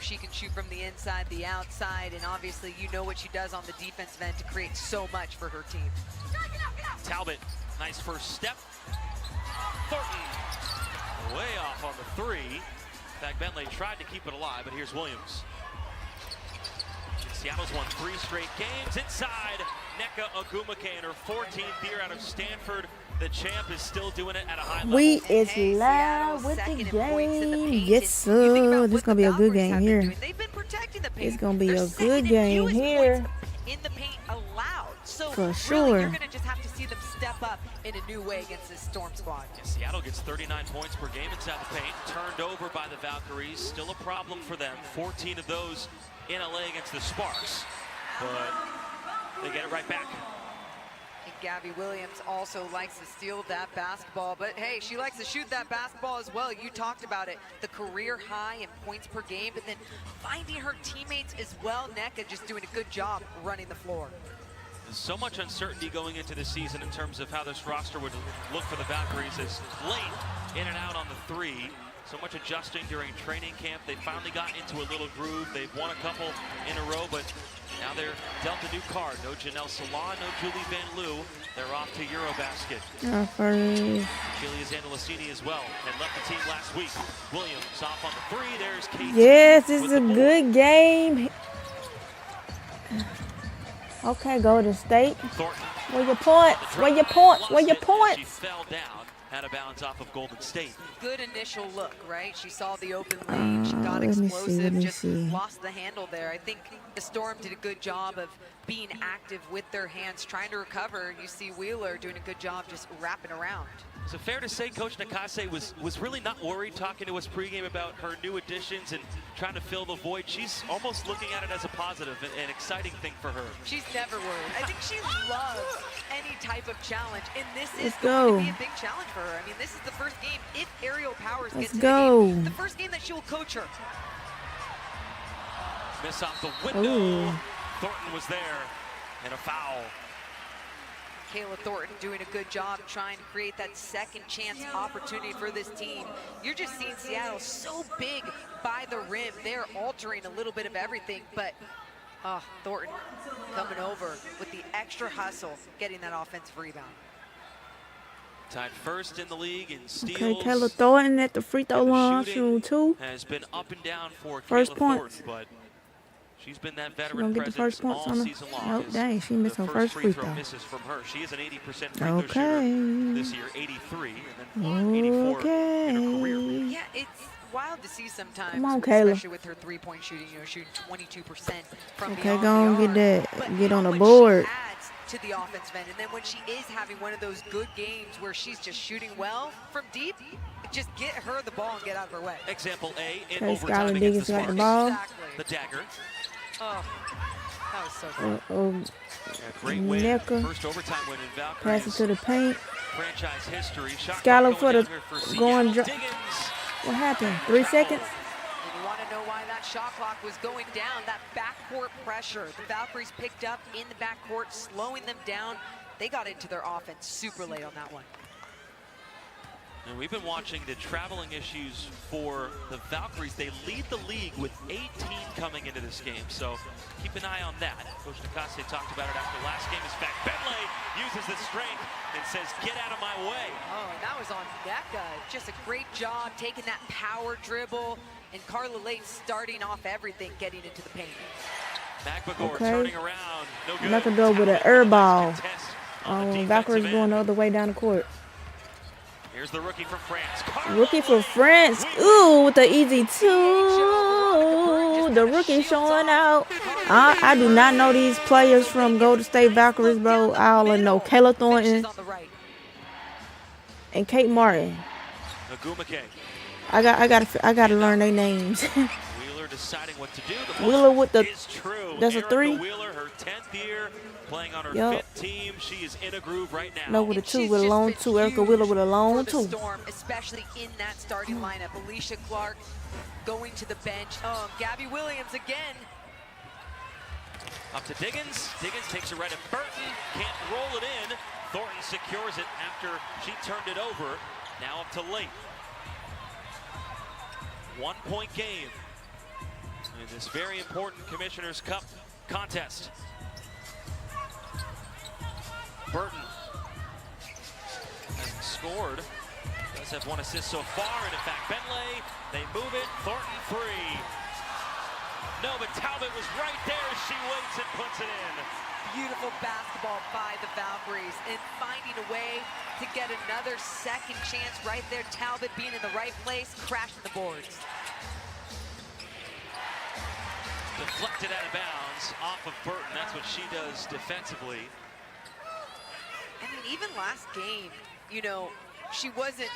she can shoot from the inside, the outside, and obviously you know what she does on the defensive end to create so much for her team. Talbot, nice first step. Thornton, way off on the three. In fact, Bentley tried to keep it alive, but here's Williams. Seattle's won 3 straight games. Inside, Nneka Ogwumike in her 14th year out of Stanford. The champ is still doing it at a high level. We is live with the game. Yes, sir. This is going to be a good game here. It's going to be a good game here. In the paint allowed. So for really, sure. You're going to just have to see them step up in a new way against this Storm squad. Yeah, Seattle gets 39 points per game inside the paint. Turned over by the Valkyries. Still a problem for them. 14 of those in LA against the Sparks. But they get it right back. And Gabby Williams also likes to steal that basketball, but hey, she likes to shoot that basketball as well. You talked about it, the career high in points per game, but then finding her teammates as well. Nneka just doing a good job running the floor. There's so much uncertainty going into the season in terms of how this roster would look for the Valkyries as late in and out on the three. So much adjusting during training camp. They finally got into a little groove. They've won a couple in a row, but now they're dealt a new card. No Janelle Salon, no Julie Van Loo. They're off to Eurobasket. Julia Zandalicini as well, and left the team last week. Williams off on the three. There's Kate. Yes, this is a good game. Okay, Golden State. Thornton. Where your points? Where your points? Where your points? She fell down. Had a bounce off of Golden State. Good initial look, right? She saw the open lane. She got explosive, just lost the handle there. I think the Storm did a good job of being active with their hands, trying to recover. You see Wheeler doing a good job just wrapping around. Is it fair to say Coach Nakase was really not worried talking to us pregame about her new additions and trying to fill the void? She's almost looking at it as a positive and exciting thing for her. She's never worried. I think she loves any type of challenge, and this is going to be a big challenge for her. I mean, this is the first game, if Aerial Powers gets to the game, the first game that she will coach her. Miss off the window. Thornton was there, and a foul. Kayla Thornton doing a good job trying to create that second chance opportunity for this team. You're just seeing Seattle so big by the rim. They're altering a little bit of everything, but Thornton coming over with the extra hustle, getting that offensive rebound. Tied first in the league in steals. Okay, Kayla Thornton at the free throw line, shooting 2. Has been up and down for first Kayla points. Thornton, but she's been that She veteran gonna get the first presence points all on season long. Oh, dang, she missed her first free throw. Misses from her. She is an 80% free throw shooter this year, 83, and then 84 in her career. Yeah, it's wild to see sometimes, Come on, Kayla. especially with her three-point shooting, shooting 22% from okay, beyond go the and get arc. that. But Get on the when board. she adds to the offensive end, and then when she is having one of those good games where she's just shooting well from deep, just get her the ball and get out of her way. Example A in Okay, overtime Skylar against Diggins the got the Sparks. ball. Exactly. The dagger. Oh, that was so good. Great win. Nneka. First overtime win in Pass it Valkyries to the paint. franchise history. Shot Skylar clock for going the down here for going Seattle. dri- Diggins. What happened? 3 seconds? And you want to know why that shot clock was going down, that backcourt pressure. The Valkyries picked up in the backcourt, slowing them down. They got into their offense super late on that one. And we've been watching the traveling issues for the Valkyries. They lead the league with 18 coming into this game, so keep an eye on that. Coach Nakase talked about it after last game. In fact, Bentley uses the strength and says, "Get out of my way." Oh, and that was on Nneka. Just a great job taking that power dribble, and Carla Late starting off everything, getting into the paint. Magbagor Okay. turning around, no good. Nneka go with an air ball. Valkyries Valkyries going the other way down the court. Here's the rookie from France. Carla Rookie for Late. France. Ooh, with the easy 2. The rookie showing out. I do not know these players from Golden State Valkyries, bro. I only know Kayla Thornton and Kate Martin. Ogwumike. I gotta learn their names. Wheeler deciding what to do. The Wheeler with the. is true. That's a Erica 3. Wheeler, her 10th year, playing on her Yup. 5th team. She is in a groove right now. No, with a And 2, she's with a just long been 2. Erica huge Wheeler with a long for 2. the Storm, especially in that starting lineup. Alicia Clark going to the bench. Oh, Gabby Williams again. Up to Diggins. Diggins takes it right at Burton. Can't roll it in. Thornton secures it after she turned it over. Now up to Late. 1-point game. in this very important Commissioner's Cup contest. Burton hasn't scored. Does have 1 assist so far, and in fact, Bentley, they move it. Thornton 3. No, but Talbot was right there as she waits and puts it in. Beautiful basketball by the Valkyries and finding a way to get another second chance right there. Talbot being in the right place, crashing the boards. Deflected out of bounds off of Burton. That's what she does defensively. I mean, even last game, you know, she wasn't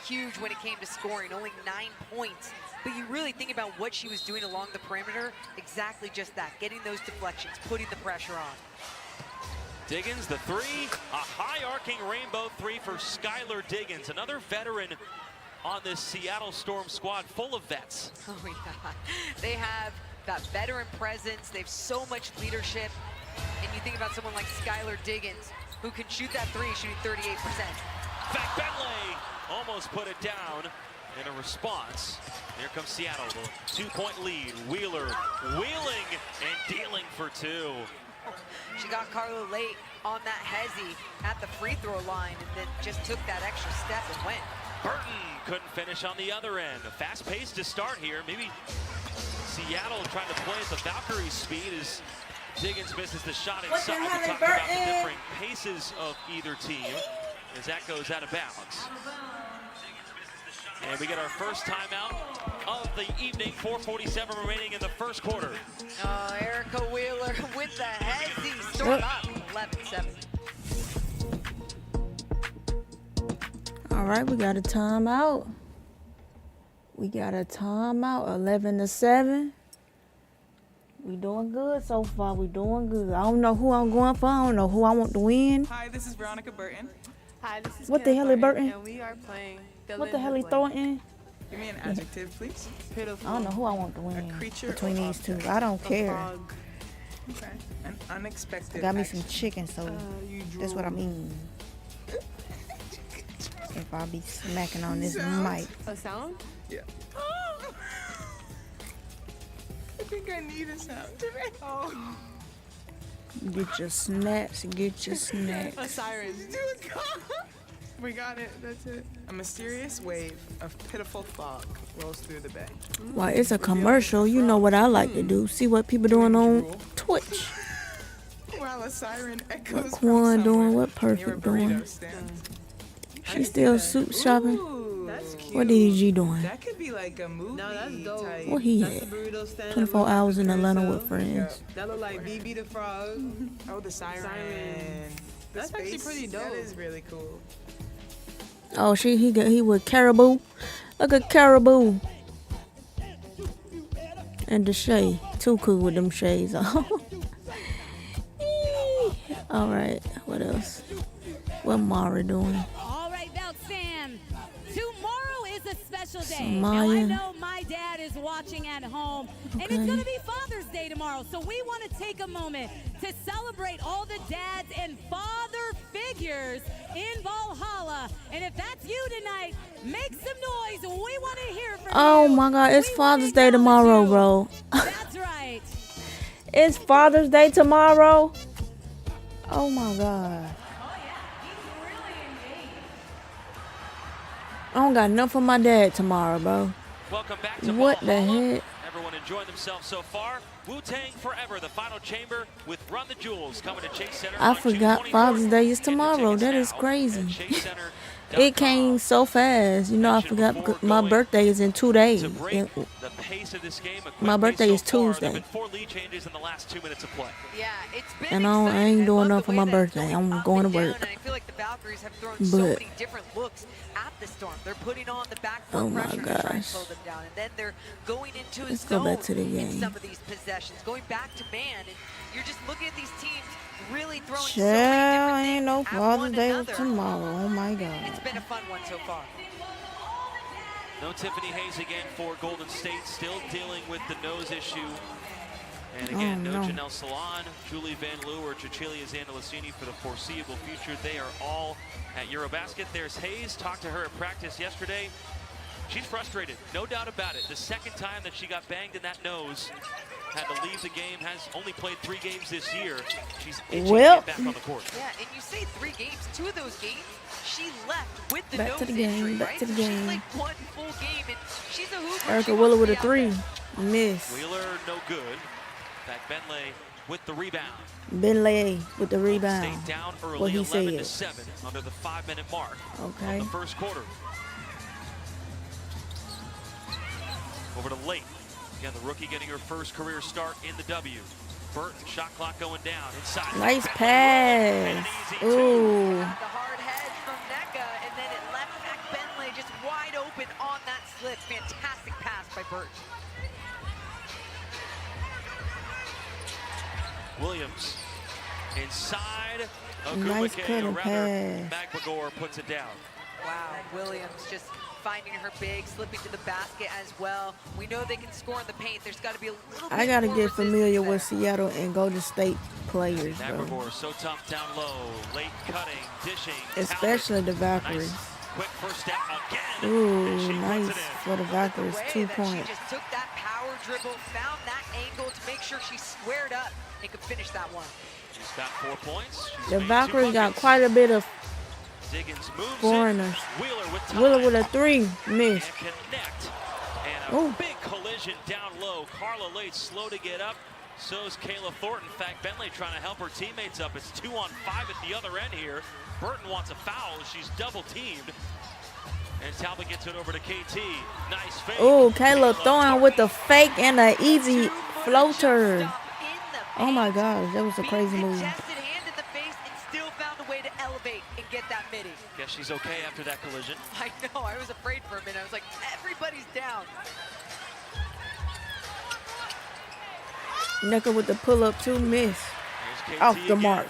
huge when it came to scoring, only 9 points. But you really think about what she was doing along the perimeter, exactly just that, getting those deflections, putting the pressure on. Diggins, the 3, a high arcing rainbow 3 for Skylar Diggins, another veteran on this Seattle Storm squad full of vets. Oh yeah, they have that veteran presence, they have so much leadership, and you think about someone like Skylar Diggins, who can shoot that 3, shooting 38%. In fact, Bentley almost put it down in a response. Here comes Seattle, the 2-point lead. Wheeler wheeling and dealing for 2. She got Carla late on that hezzy at the free throw line and then just took that extra step and went. Burton couldn't finish on the other end. A fast pace to start here. Maybe Seattle trying to play at the Valkyries' speed as Diggins misses the shot inside. We talked about the differing paces of either team as that goes out of bounds. And we get our first timeout of the evening, 4:47 remaining in the first quarter. Oh, Erica Wheeler with the hezzy, storm up, 11-7. All right, we got a timeout. We got a timeout, 11-7. We doing good so far. We doing good. I don't know who I'm going for. I don't know who I want to win. Hi, this is Veronica Burton. Hi, this is What the hell is Burton? And we are playing What the hell he throwing in? Give me an adjective, please. Pitiful. I don't know who I want to win A creature between or these two. object? I don't A care. frog. Okay. An unexpected. I got me some action. chicken, so You that's what I drool. mean. If I be smacking on this Sounds? mic. A sound? Yeah. I think I need a sound today. Oh. Get your snacks, get your snacks. A siren. We got it. That's it. A mysterious wave of pitiful fog rolls through the bay. Why, it's a commercial. You know what I like to do. See what people doing on Twitch. While a siren echoes What from Quan doing, somewhere what near a Perfect burrito doing. stand. She still suit shopping. Ooh, that's cute. What DG doing? That could be like a movie. No, that's dope. type. What he That's the at? burrito stand. 24 hours in Atlanta with friends. Yeah. That look like BB the Frog. Oh, the siren. Siren. The That's actually space, pretty That dope. is really cool. Oh, he with Caribou. Look at Caribou. And the shade. Too cool with them shades on. All right, what else? What Mari doing? All right, Valk fam. Tomorrow is a special day. Samaya. Now, I know my dad is watching at home, and Okay. it's going to be Father's Day tomorrow. So we want to take a moment to celebrate all the dads and father figures in Valhalla. And if that's you tonight, make some noise. We want to hear from you. Oh my God, it's We Father's wanna Day acknowledge tomorrow, you. bro. That's right. It's Father's Day tomorrow. Oh my God. I don't got enough for my dad tomorrow, bro. Welcome back to What the Valhalla. heck? Everyone enjoying themselves so far. Wu-Tang Forever, the final chamber with Run the Jewels coming to Chase Center. I on forgot June 24th. Father's Day is Get your tomorrow. tickets That is now crazy. at chasecenter.com. It came so fast. You know, I forgot because my birthday is in 2 days. To break the pace of this game, a quick My pace birthday so is far. Tuesday. There've been 4 lead changes in the last 2 minutes of play. Yeah, it's been And I exciting. ain't doing love nothing the for way my that birthday. it's I'm up going to and down, work. And I feel like the Valkyries have thrown so But- many different looks at the Storm. They're putting on the backboard Oh my pressure to try and gosh. slow them down. And then they're going into a Let's go zone back to the in game. some of these possessions, going back to man. And you're just looking at these teams really throwing so Child, many different ain't things no at Father's one Day another. tomorrow. Oh my God. It's been a fun one so far. No Tiffany Hayes again for Golden State, still dealing with the nose issue. And again, Oh, no no. Janelle Salon, Julie Van Loo, or Cecilia Zandalicini for the foreseeable future. They are all at Eurobasket. There's Hayes. Talked to her at practice yesterday. she's frustrated, no doubt about it. The second time that she got banged in that nose, had to leave the game, has only played 3 games this year. She's itching to get back on the court. Yeah, and you say 3 games, 2 of those games, she left with the Back nose to the game, injury, back right? to the So she's game. like 1 full game, and she's a hooper. Erica She Wheeler wants with to a be out 3. there. Miss. Wheeler, no good. In fact, Bentley with the rebound. Bentley with the rebound. Stayed down early, What he 11-7 said. under the 5-minute mark Okay. of the first quarter. Over to Late. Again, the rookie getting her first career start in the W. Burton, shot clock going down. Inside. Nice Bentley, pass. and an easy 2. Ooh. Got the hard head from NECA, and then it left back Bentley just wide open on that slip. Fantastic pass by Burton. Williams inside. Nice Agumake, cut or and rather, pass. Magmagor puts it down. Wow, Williams just finding her big, slipping to the basket as well. We know they can score in the paint. There's got to be a little bit I gotta more get resistance familiar there. with Seattle and Golden State players, bro. Magmagor so tough down low. Late cutting, dishing. Especially the Talent. Valkyries. Nice quick first step again. Ooh, and she nice puts it in. for the Valkyries. The way 2 that points. She just took that power dribble, found that angle to make sure she squared up and could finish that one. She's got 4 points. She's The made 2 Valkyries got buckets. quite a bit of Diggins moves foreigners. it. Wheeler with time. Wheeler with a 3. Miss. And connect. And a Ooh. big collision down low. Carla Late slow to get up. So's Kayla Thornton. In fact, Bentley trying to help her teammates up. It's 2 on 5 at the other end here. Burton wants a foul as she's double teamed. And Talbot gets it over to KT. Nice fake. Ooh, Kayla throwing Thornton. with the fake and the easy 2-footer floater. jump stop in the Oh my paint. gosh, that was a Beat crazy move. contested hand in the face and still found a way to elevate and get that midi. Guess she's okay after that collision. I know, I was afraid for a minute. I was like, everybody's down. NECA with the pull-up 2. Miss. Here's KT Off the again. mark.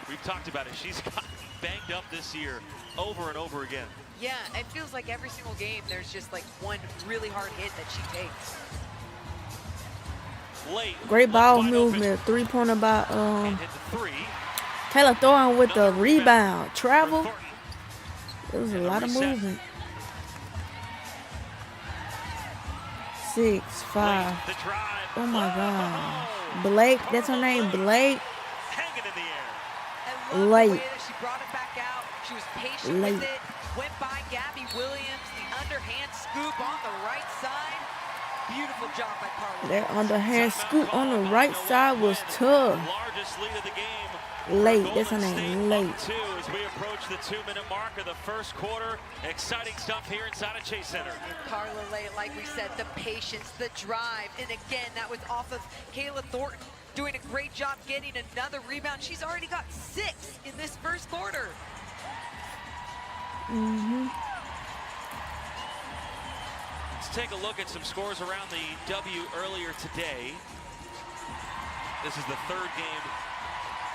We've talked about it. She's gotten banged up this year over and over again. Yeah, it feels like every single game there's just like one really hard hit that she takes. Late. Great ball wide movement. open, 3-pointer by and hit the 3. Kayla throwing with the Another rebound. for Travel. Thornton. It was a And a lot of reset. movement. 6, 5. Late, the drive. Oh my Oh, God. Blake, that's her name, Blake. Hanging in the air. I love Late. the way that she brought it back out. She was patient Late. with it. Went by Gabby Williams, the underhand scoop on the right side. Beautiful job by Carla. That underhand Timeout scoop call on the by right Milwaukee side was Wind. tough. Largest lead of the game. Late, for that's her Golden name, State, Late. up 2 as we approach the 2-minute mark of the first quarter. Exciting stuff here inside of Chase Center. Carla Lay, like we said, the patience, the drive, and again, that was off of Kayla Thornton doing a great job getting another rebound. She's already got 6 in this first quarter. Let's take a look at some scores around the W earlier today. This is the 3rd game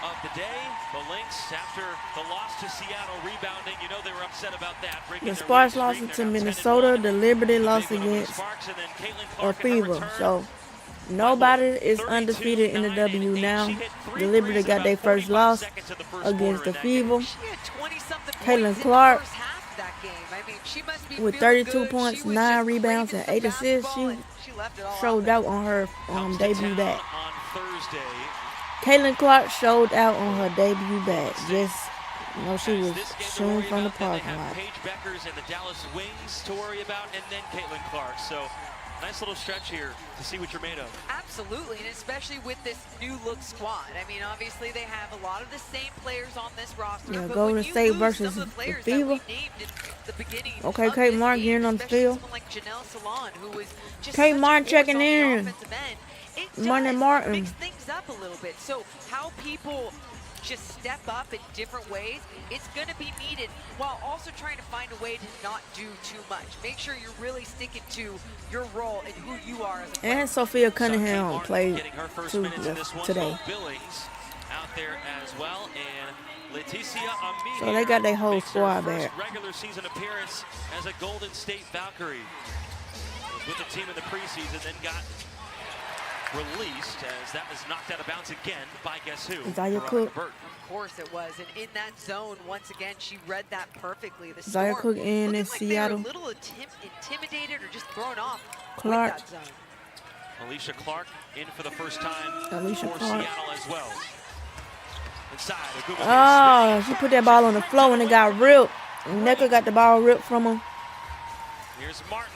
of the day. The Lynx, after the loss to Seattle, rebounding. You know they were upset about that. breaking The their Sparks winning lost streak. to They're now 10-1. Minnesota. The Liberty The lost big win over the against Sparks, and then Caitlin a Clark in her Fever. return. So nobody is 32, undefeated in the 9, W and now. she hit 3 The Liberty threes in got their about first 45 loss seconds of the first against quarter the in that game. Fever. She had 20-something Caitlin points Clark in the first half of that game. I mean, she must be with feeling 32 good. points, She was 9 just rebounds, craving and 8 some assists. basketball, She and she left it all showed there. out on her Comes to debut town back. on Thursday. Caitlin Clark showed out on her debut back. Just, you know, she As was this game to shooting worry from the about, then they parking have lot. Paige Beckers and the Dallas Wings to worry about, and then Caitlin Clark. So nice little stretch here to see what you're made of. Absolutely, and especially with this new look squad. I mean, obviously they have a lot of the same players on this roster. Yeah, but Golden when you State lose versus some of the the players Fever. that we named in the beginning Okay, of Kate this Martin game, getting on the especially field. someone like Janelle Salon, who was just Kate such a Martin force checking on the in. offensive end. It Monday does Martin. mix things up a little bit. So how people just step up in different ways, it's going to be needed, while also trying to find a way to not do too much. Make sure you're really sticking to your role and who you are as a player. And Sophia So Kate Cunningham Martin played getting her first too minutes in this one. today. Bo Billings out there as well, and Leticia Amir. So they got their whole makes her squad first back. regular season appearance as a Golden State Valkyrie. Was with the team in the preseason, then got released as that was knocked out of bounds again by guess who? Isaiah Veronica Cook. Burton. Of course it was, and in that zone, once again, she read that perfectly. The Isaiah Storm Cook in looking like Seattle. they were a little intimidated or just thrown off Clark. with that zone. Alicia Clark in for the first time Alicia for Clark. Seattle as well. Inside, a Google Oh, she put that ball on the floor and it got ripped. Necker got the ball ripped from him. Here's Martin.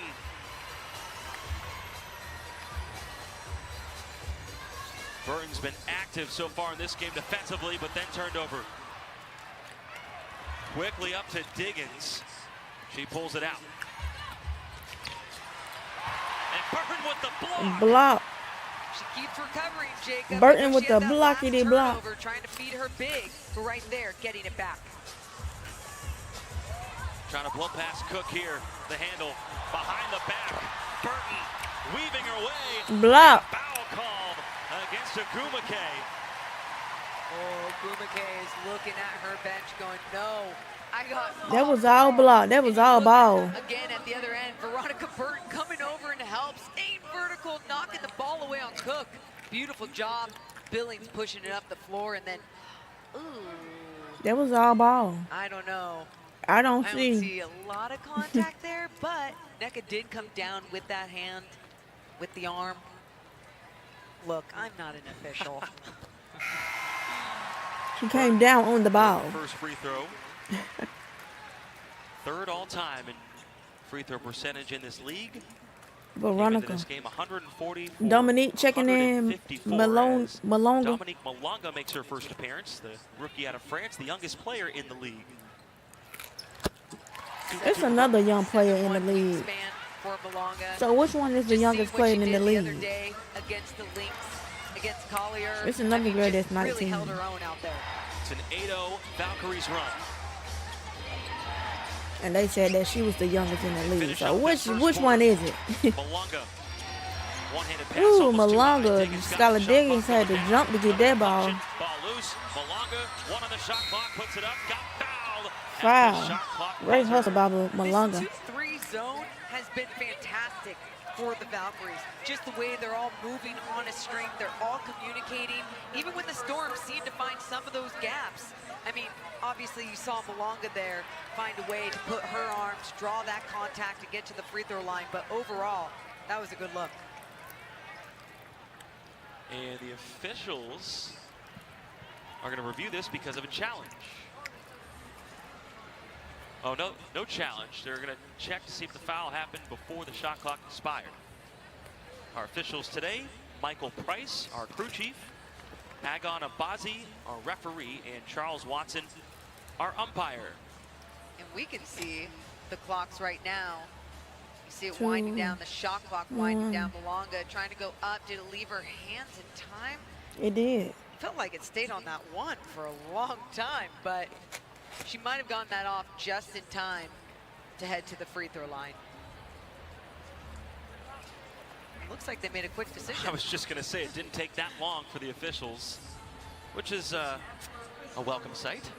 Burton's been active so far in this game defensively, but then turned over. Quickly up to Diggins. She pulls it out. And Burton with the block. Block. She keeps recovering, Jacob. Burton I know with she had the that last blockity block. turnover, trying to feed her big, but right there, getting it back. Trying to blow past Cook here. The handle behind the back. Burton weaving her way. Block. Foul called against Agumake. Oh, Gumake is looking at her bench going, no, I got That was all block. That was all ball. Again at the other end, Veronica Burton coming over and help. Staying vertical, knocking the ball away on Cook. Beautiful job. Billings pushing it up the floor, and then, ooh, That was all ball. I don't know. I don't I don't see. see a lot of contact there, but NECA did come down with that hand, with the arm. Look, I'm not an official. She came down on the ball. First free throw. Third all time in free throw percentage in this league. Came into Veronica. this game 140. Dominique checking in. 154 Malone, as Malonga. Dominique Malonga makes her first appearance. The rookie out of France, the youngest player in the league. It's another young player in the league. Span for Malonga. So which one is the Just youngest seeing what player she in the did the other league? day against the Lynx, against Collier. It's another girl just that's 19. really held her own out there. It's an 8-0 Valkyries run. And they said that she was the youngest in the league. Finish So up which that first one is it? Malonga. One-handed pass. Ooh, almost too high. Malonga. Diggins got Skylar the shot Diggins clock had to down. jump to get that ball. Ball loose. Malonga, one on the shot clock, puts it up, got fouled. At the Foul. shot clock Great buzzer. hustle by This Malonga. 2-3 zone has been fantastic for the Valkyries. Just the way they're all moving on a string, they're all communicating. Even when the Storm seemed to find some of those gaps. I mean, obviously you saw Malonga there find a way to put her arms, draw that contact, and get to the free throw line. But overall, that was a good look. And the officials are going to review this because of a challenge. Oh, no challenge. They're going to check to see if the foul happened before the shot clock expired. Our officials today, Michael Price, our crew chief, Agon Abazi, our referee, and Charles Watson, our umpire. And we can see the clocks right now. You see it winding down, the shot clock winding down. Malonga trying to go up. Did it leave her hands in time? It did. Felt like it stayed on that one for a long time, but she might have gotten that off just in time to head to the free throw line. Looks like they made a quick decision. I was just going to say it didn't take that long for the officials, which is a welcome sight.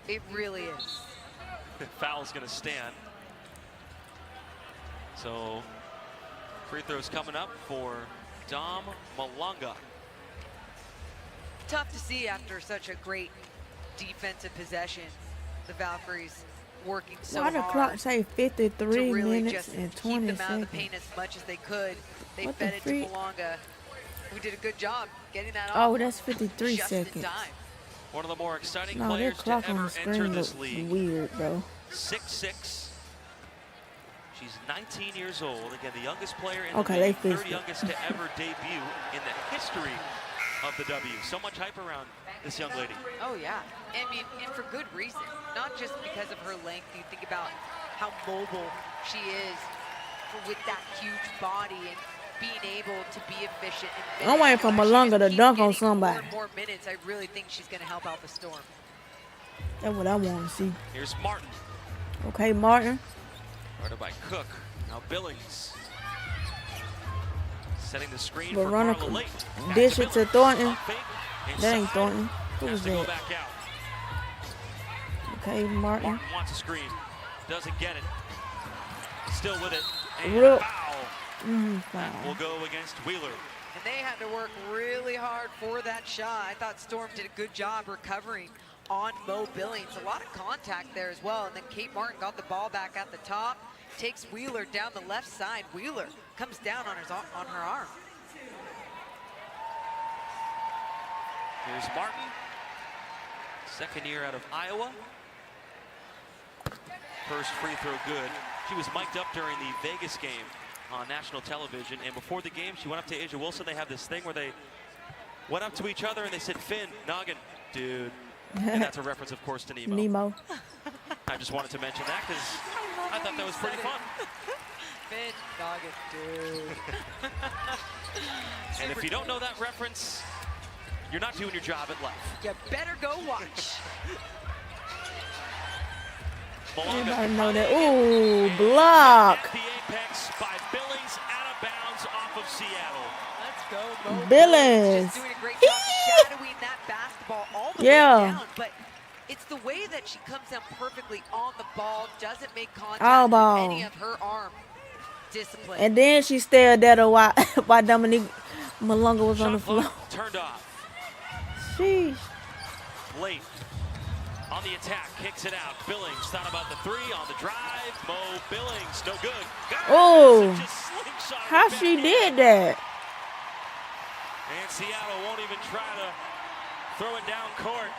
It really is. Foul's going to stand. So free throws coming up for Dom Malonga. Tough to see after such a great defensive possession. The Valkyries working so Why the hard clock say 53 to really minutes just and keep 20 them out of seconds? the paint as much as they could. They What the fed it to freak? Malonga, who did a good job getting that off. Oh, that's 53 just in seconds. time. One of the more exciting No, that players to clock on ever the enter screen this looks league. weird, bro. 6'6". She's 19 years old. Again, the youngest player in Okay, the they league, fixed third it. youngest to ever debut in the history of the W. So much hype around this young lady. Oh yeah, I mean, and for good reason. Not just because of her length. You think about how mobile she is with that huge body and being able to be efficient. And I'm waiting for finish. Malonga She to just keeps dunk on getting somebody. More and more minutes. I really think she's going to help out the Storm. That's what I want to see. Here's Martin, Okay, Martin. guarded by Cook. Now Billings. Setting the screen Veronica. for Carla Lake. Back Dish it to Billings. Thornton. Up fake, That ain't inside. Thornton. Who Has was to go that? back out. Okay, Martin. Martin wants a screen. Doesn't get it. Still with it. And Real- foul. Foul. Will go against Wheeler. And they had to work really hard for that shot. I thought Storm did a good job recovering on Mo Billings. A lot of contact there as well. And then Kate Martin got the ball back at the top, takes Wheeler down the left side. Wheeler comes down on her arm. Here's Martin, second year out of Iowa. First free throw good. She was mic'd up during the Vegas game on national television, and before the game, she went up to Asia Wilson. They have this thing where they went up to each other and they said, "Finn, noggin, dude." And that's a reference, of course, to Nemo. Nemo. I just wanted to mention that because I thought that was pretty fun. Finn, noggin, dude. And if you don't know that reference, you're not doing your job at life. You better go watch. Everybody know that. Ooh, block. At the apex by Billings, out of bounds off of Seattle. Let's go, Mo Billings. Just doing a great job shadowing that basketball all the way down. But it's the way that she comes down perfectly on the ball, doesn't make contact All ball. with any of her arm discipline. And then she stared at her while Dominique Malonga was on the Shot clock floor. turned off. Sheesh. Late on the attack, kicks it out. Billings thought about the three on the drive. Mo Billings, no good. Oh, Just slingshot it how back she in. did that? And Seattle won't even try to throw it down court.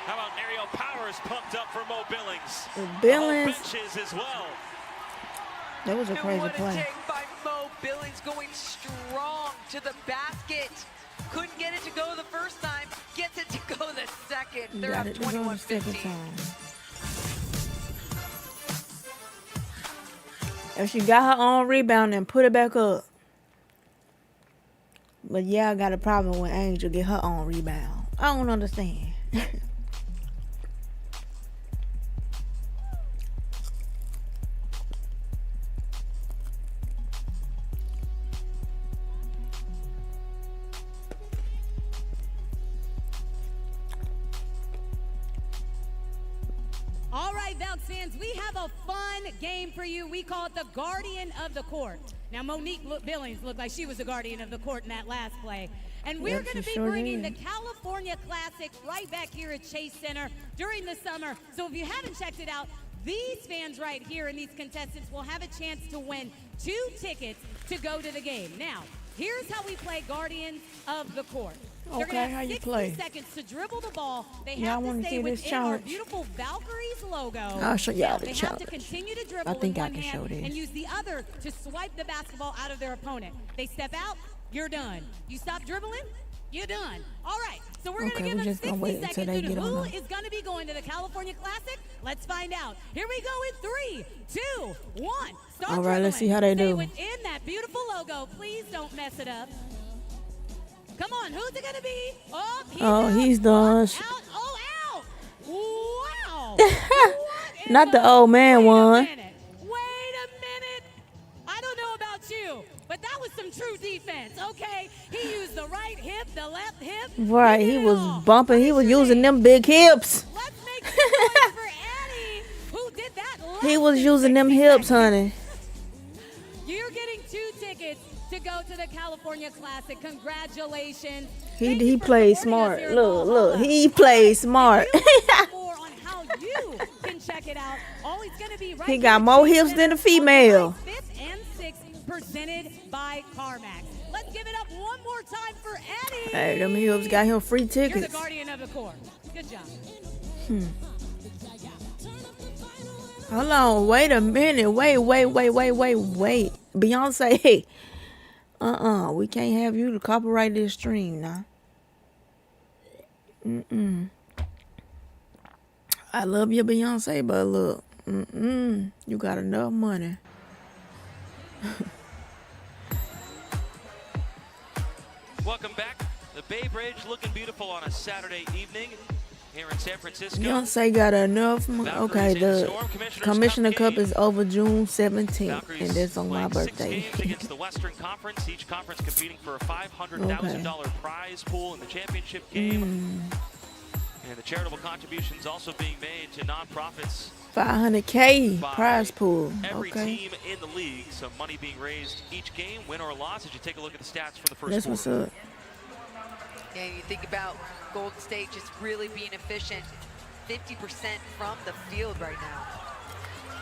How about Ariel Powers pumped up for Mo Billings? Billings. The whole benches as well. That was a And crazy what a play. take by Mo Billings, going strong to the basket. Couldn't get it to go the first time, gets it to go the second. They're Got up it to go the second 21-15. time. If she got her own rebound and put it back up. But yeah, I got a problem when Angel get her own rebound. I don't understand. All right, Valks fans, we have a fun game for you. We call it the Guardian of the Court. Now, Monique Billings looked like she was the Guardian of the Court in that last play. And we're Yep, going to she be sure bringing did. the California Classic right back here at Chase Center during the summer. So if you haven't checked it out, these fans right here and these contestants will have a chance to win 2 tickets to go to the game. Now, here's how we play Guardians of the Court. They're Okay, gonna how have you 60 play? seconds to dribble the ball. They Yeah, I have wanna to stay see this within our challenge. beautiful Valkyries logo. I'll show y'all Now, the they have challenge. to continue to dribble I think with I one can hand show this. and use the other to swipe the basketball out of their opponent. They step out, you're done. You stop dribbling, you're done. All right, so we're Okay, gonna give we're them just gonna 60 wait until seconds they to get on who the- is gonna be going to the California Classic. Let's find out. Here we go in 3, 2, 1. Start All right, let's dribbling. see how they Stay do. within that beautiful logo. Please don't mess it up. Come on, who's it gonna be? Oh, He's done. out. Oh, out. Wow. What in Not the old man Wait one. a minute. Wait a minute. I don't know about you, but that was some true defense, okay? He used the right hip, the left hip. Right, did he it was all. bumping. He What was is your using name? them big hips. Let's make some noise for Eddie, who did that He less was than using them 60 hips, seconds. honey. You're getting 2 tickets to go to the California Classic. Congratulations. He Thank you for played supporting us smart. here at Look, Valhalla. he played smart. If you want more on how you can check it out, always going to be right He here got at more Chase hips Center than a on female. July 5th and 6th, presented by CarMax. Let's give it up one more time for Eddie. Hey, them hips got him free You're the tickets. guardian of the court. Good job. Hold on, wait a minute. Wait. Beyonce, we can't have you to copyright this stream now. I love you, Beyonce, but look, you got enough money. Welcome back. The Bay Bridge looking beautiful on a Saturday evening here in San Francisco. Beyonce got enough money. Okay, the Commissioner Cup is over June 17th, Valkyries and that's on my playing 6 birthday. games against the Western Conference, each conference competing for a $500,000 prize pool in the championship game. And the charitable contributions also being made to nonprofits $500K by prize pool. every Okay. team in the league. So money being raised each game, win or loss, as you take a look at the stats for the first That's quarter. what's up. Yeah, you think about Golden State just really being efficient, 50% from the field right now.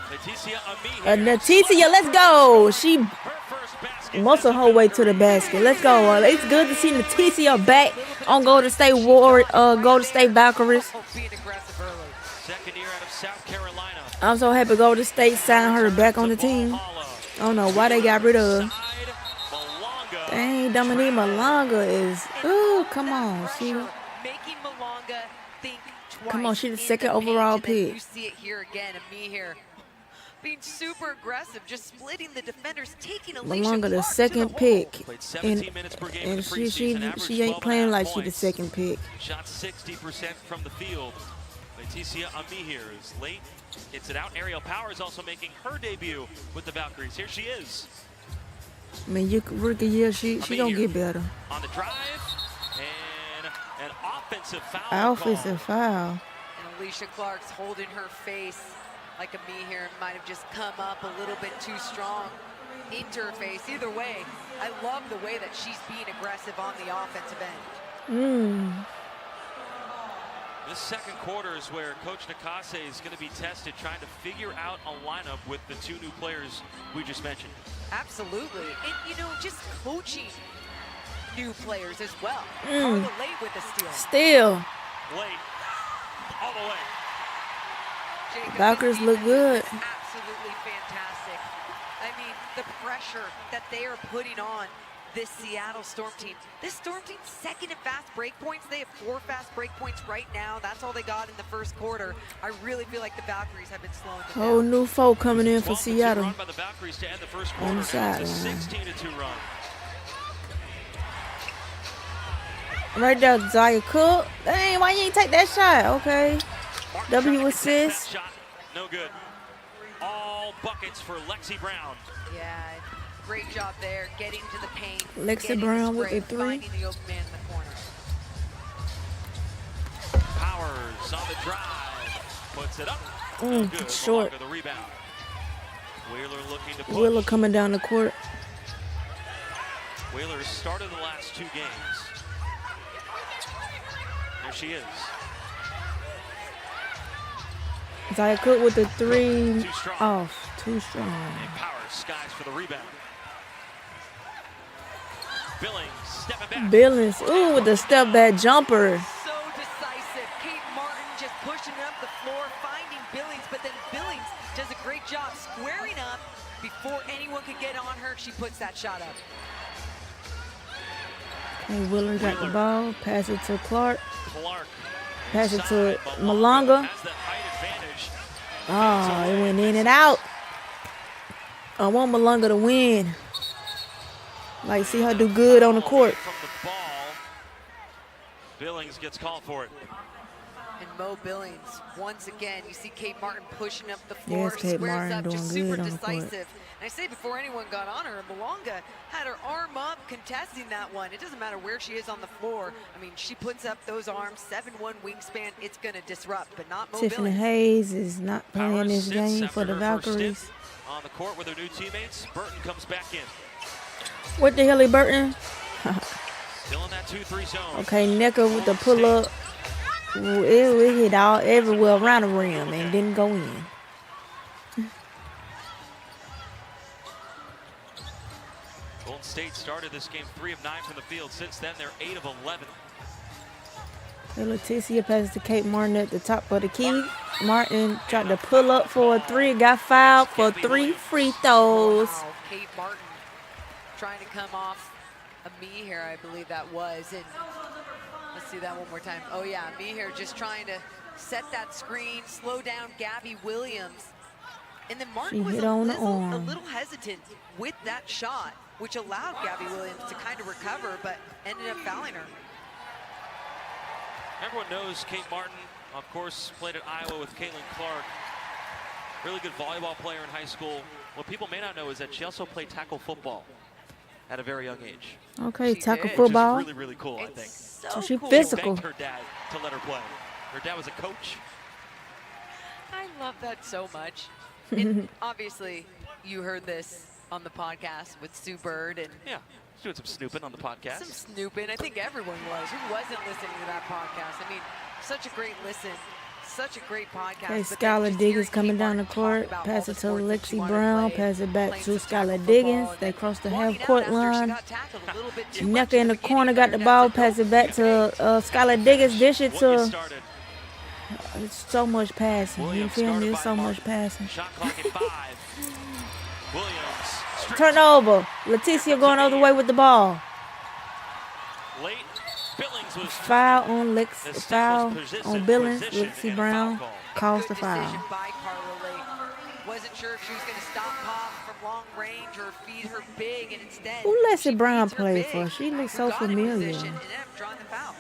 Leticia Ami. Leticia, let's go. She Her first basket muscle as a her way to the Valkyrie. basket. Let's go. It's good to see Leticia back on Golden State Golden State Valkyries. Oh, being aggressive early. Second year out of South Carolina. I'm so happy Golden State signed her back on the team. I don't know why they got rid of her. Dang, Dominique Malonga is. Ooh, come on, she. Making Malonga think twice. Come on, she's the in second paint, overall and then pick. You see it here again, and me here being super aggressive, just splitting the defenders, taking Alicia Malonga, the Clark to second hole. pick, Played 17 minutes per game in and the preseason, she averaged ain't playing 12.5 like she the points. second pick. Shot 60% from the field. Leticia Ami here is late. Hits it out. Ariel Powers also making her debut with the Valkyries. Here she is I mean, rookie year, she gonna get better. on the drive. And an offensive foul. Offensive foul. And Alicia Clark's holding her face like a me here, might have just come up a little bit too strong into her face. Either way, I love the way that she's being aggressive on the offensive end. This second quarter is where Coach Nakase is going to be tested, trying to figure out a lineup with the two new players we just mentioned. Absolutely. And, you know, just coaching new players as well. Carla late with the steal. Still, Late. All the way. Jacob, Valkyries this look defense good. is absolutely fantastic. I mean, the pressure that they are putting on this Seattle Storm team. This Storm team second in fast break points. They have 4 fast break points right now. That's all they got in the first quarter. I really feel like the Valkyries have been slowing them whole down. new folk coming in for 12-2 Seattle. run by the Valkyries to end the first On the quarter. Now it's a sideline. 16-2 run. Right there, Zaya Cook. Dang, why you ain't take that shot? Okay. Martin W trying to contest assist. that shot. No good. All buckets for Lexi Brown. Yeah, great job there, getting to the paint. Lexi getting Brown the with spray, the three. finding the open man in the corner. Powers on the drive. Puts it up. No good. short. Malonga the rebound. Wheeler looking to push. Wheeler coming down the court. Wheeler started the last 2 games. There she is. Zaya Cook with the 3 Too strong. off. Too strong. And Powers skies for the rebound. Billings stepping back. Billings, ooh, with the step back jumper. So decisive. Kate Martin just pushing up the floor, finding Billings, but then Billings does a great job squaring up before anyone could get on her. She puts that shot up. And Wheeler got the ball. Pass it to Clark. Clark. Pass it to inside. Malonga. Has that height advantage. Oh, it went in and out. I want Malonga to win. Like, see her do good on the court. From the ball. Billings gets called for it. And Mo Billings, once again, you see Kate Martin pushing up the floor, Yes, Kate squares Martin up, just doing super good on the court. decisive. And I say before anyone got on her, Malonga had her arm up contesting that one. It doesn't matter where she is on the floor. I mean, she puts up those arms, 7'1" wingspan. It's going to disrupt, but not Mo Tiffany Billings. Hayes is not playing Powers this sits game after for the her first Valkyries. stint on the court with her new teammates. Burton comes back in. What the hell, he Burton? Still in that 2-3 zone. Okay, Necker with the pull up. Ooh, it hit all everywhere around the rim and didn't go in. Golden State started this game 3 of 9 from the field. Since then, they're 8 of 11. And Leticia passes to Kate Martin at the top of the key. Martin tried to pull up for a 3, got fouled for 3 free throws. Wow, Kate Martin trying to come off a me here, I believe that was. And let's see that one more time. Oh yeah, me here just trying to set that screen, slow down Gabby Williams. And then Martin She was hit a on the little arm. hesitant with that shot, which allowed Gabby Williams to kind of recover, but ended up fouling her. Everyone knows Kate Martin, of course, played at Iowa with Caitlin Clark. Really good volleyball player in high school. What people may not know is that she also played tackle football at a very young age. Okay, She tackle did. football. Which is really, really cool, I think. It's she cool. physical. Begged her dad to let her play. Her dad was a coach. I love that so much. And obviously, you heard this on the podcast with Sue Bird and Yeah, he's doing some snooping on the podcast. some snooping. I think everyone was. Who wasn't listening to that podcast? I mean, such a great listen. Such a great podcast. Okay, but then Skylar just Diggins hearing coming down the Kmart talk court. about all Pass the it to sports that she Lexi wanted to Brown. play, Pass it back playing to some tackle Skylar football, Diggins. and They then cross the walking half out court after she line. got tackled a little bit too much Neka in the beginning corner there, got the and ball. that's a Pass no. it back to Skylar Diggins. Dish it What you to. started. It's so much passing. You Williams feel me? started It's by so Martin. much passing. Shot clock at 5. Williams. strips Turnover. Leticia going all the way with the ball. late. Billings was Foul on Lex. The stick Foul was position- on Billings. position Lexi and a Brown foul calls Good the decision foul. by Carla Lake. Wasn't sure if she was going to stop Pop from long range or feed her big, and instead Who Leslie she Brown feeds her play big, for? She looks who so got in familiar. position and ended up drawing the foul.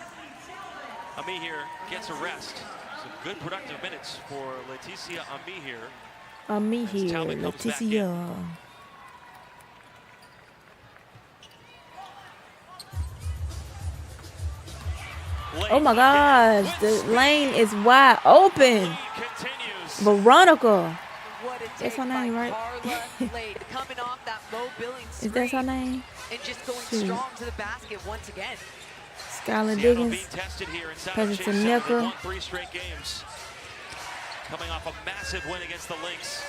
Ami here gets a rest. Some good productive minutes for Leticia Ami here. Me here, Talbot comes back Leticia. Oh my gosh, the lane is wide open. Continues. Veronica. What a That's take her name, by right? Carla Lake, coming off that low billing Is that her screen name? and just going Shoot. strong to the basket once again. Skylar Seattle Diggins. being tested here inside Pass of it Chase to Center. They've Nika. won 3 straight games. Coming off a massive win against the Lynx.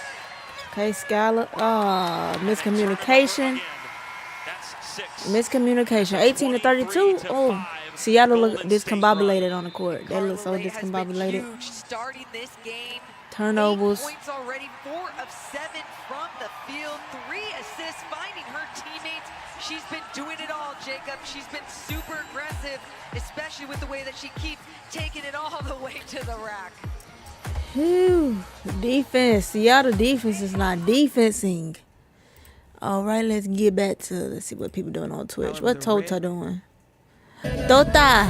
Okay, Skylar. Miscommunication. That's 6. Miscommunication. 18 to 32. Oh, Seattle look discombobulated on the court. They look so Carla Lake has been discombobulated. huge starting this game. Turnovers. 8 points already, 4 of 7 from the field, 3 assists, finding her teammates. She's been doing it all, Jacob. She's been super aggressive, especially with the way that she keeps taking it all the way to the rack. Whew. Defense. Seattle defense is not defensing. All right, let's get back to, let's see what people doing on Twitch. What Tota doing? Tota.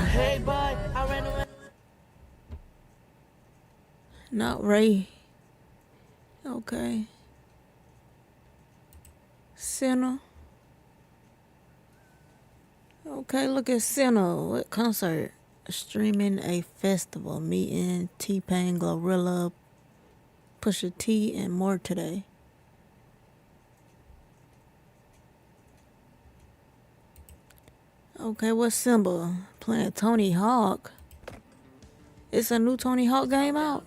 Not Ray. Okay. Center. Okay, look at Center. What concert? Streaming a festival. Meeting T-Pain, Glorilla, Pusha T, and more today. Okay, what symbol? Playing Tony Hawk. It's a new Tony Hawk game out.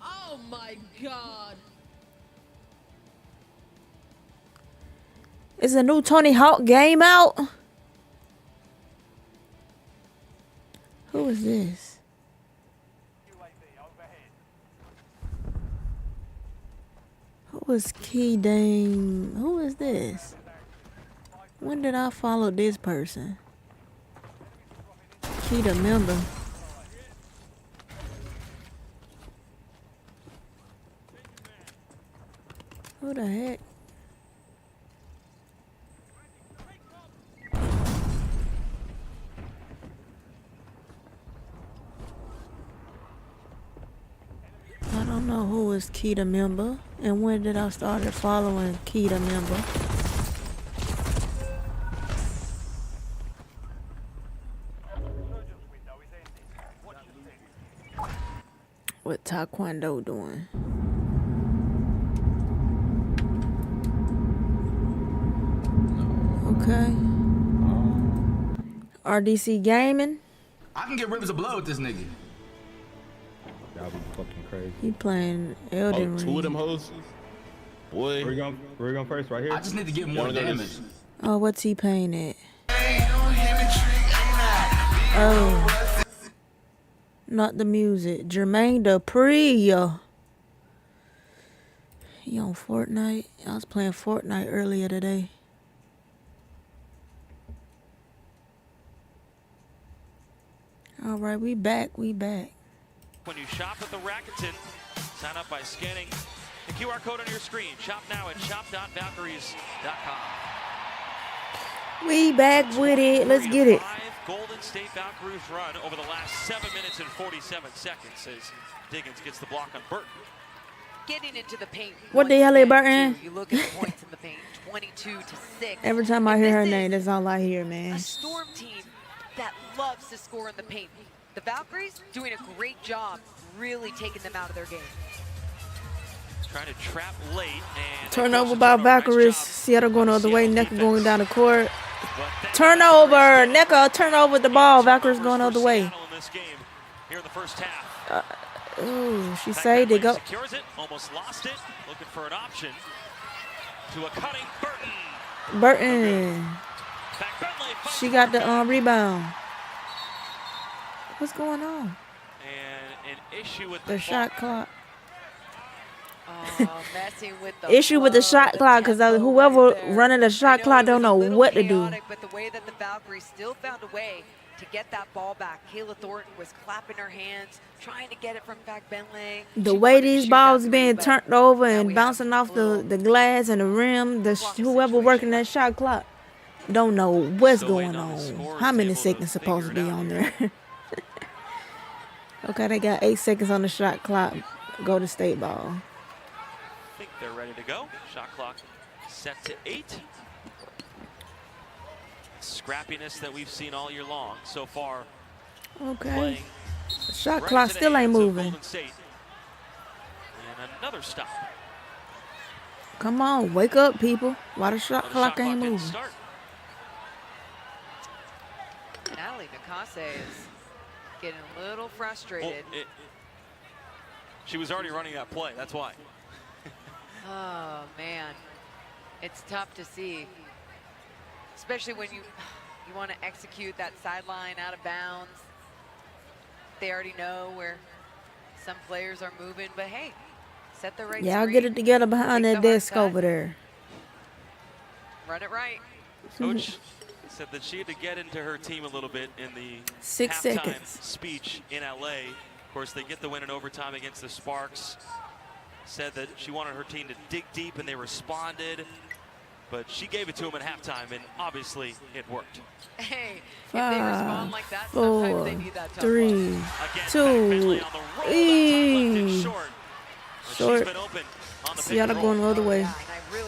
Oh my God. Is a new Tony Hawk game out? Who is this? Who is Key Dame? Who is this? When did I follow this person? Key the member. Who the heck? I don't know who is Keita member and when did I start following Keita member. What Taekwondo doing? Okay. RDC Gaming. I can get rivers of blood with this nigga. That'd be fucking crazy. He playing Elden Oh, Ring. two of them hoes. Boy. Where we going first? Right here? I just need to get more damage. Oh, what's he paying at? Oh. Not the music. Jermaine Dupri. He on Fortnite. I was playing Fortnite earlier today. All right, we back. When you shop at the Rakuten, sign up by scanning the QR code on your screen. Shop now at shop.valkyries.com. We back with it. Let's get it. 5 Golden State Valkyries run over the last 7 minutes and 47 seconds as Diggins gets the block on Burton. Getting into the paint. What the hell, Burton? You look at the points in the paint, 22 to 6. Every time I hear her name, that's all I hear, man. A Storm team loves to score in the paint. The Valkyries doing a great job really taking them out of their game. Trying to trap late and Turnover by Valkyries. Seattle going the other way. NECA going down the court. Turnover. NECA turnover the ball. Valkyries going the other way. Here in the first half. Oh, she saved it. Go. Secures it. Almost lost it. Looking for an option to a cutting Burton. Burton. She got the rebound. What's going on? And an issue with the shot clock. Oh, messing with the issue with the shot clock because whoever running the shot clock don't know what to do. But the way that the Valkyries still found a way to get that ball back. Kayla Thornton was clapping her hands, trying to get it from back Bentley. The way these balls being turned over and bouncing off the glass and the rim, whoever working that shot clock don't know what's going on. How many seconds supposed to be on there? Okay, they got 8 seconds on the shot clock. Go to state ball. I think they're ready to go. Shot clock set to 8. Scrappiness that we've seen all year long so far. Okay. The shot clock still ain't moving. And another stop. Come on, wake up, people. Why the shot clock ain't moving? Natalie Nakase is getting a little frustrated. Well, she was already running that play. That's why. Oh, man. It's tough to see. Especially when you want to execute that sideline out of bounds. They already know where some players are moving, but hey, set the right Yeah, I'll screen, get it together behind that desk over there. Run it right. Coach said that she had to get into her team a little bit in the 6 seconds speech in LA. Of course, they get the win in overtime against the Sparks. Said that she wanted her team to dig deep, and they responded. But she gave it to them at halftime, and obviously it worked. Hey, if they respond like that, 4, they need that 3, 2, short. Seattle going the other way.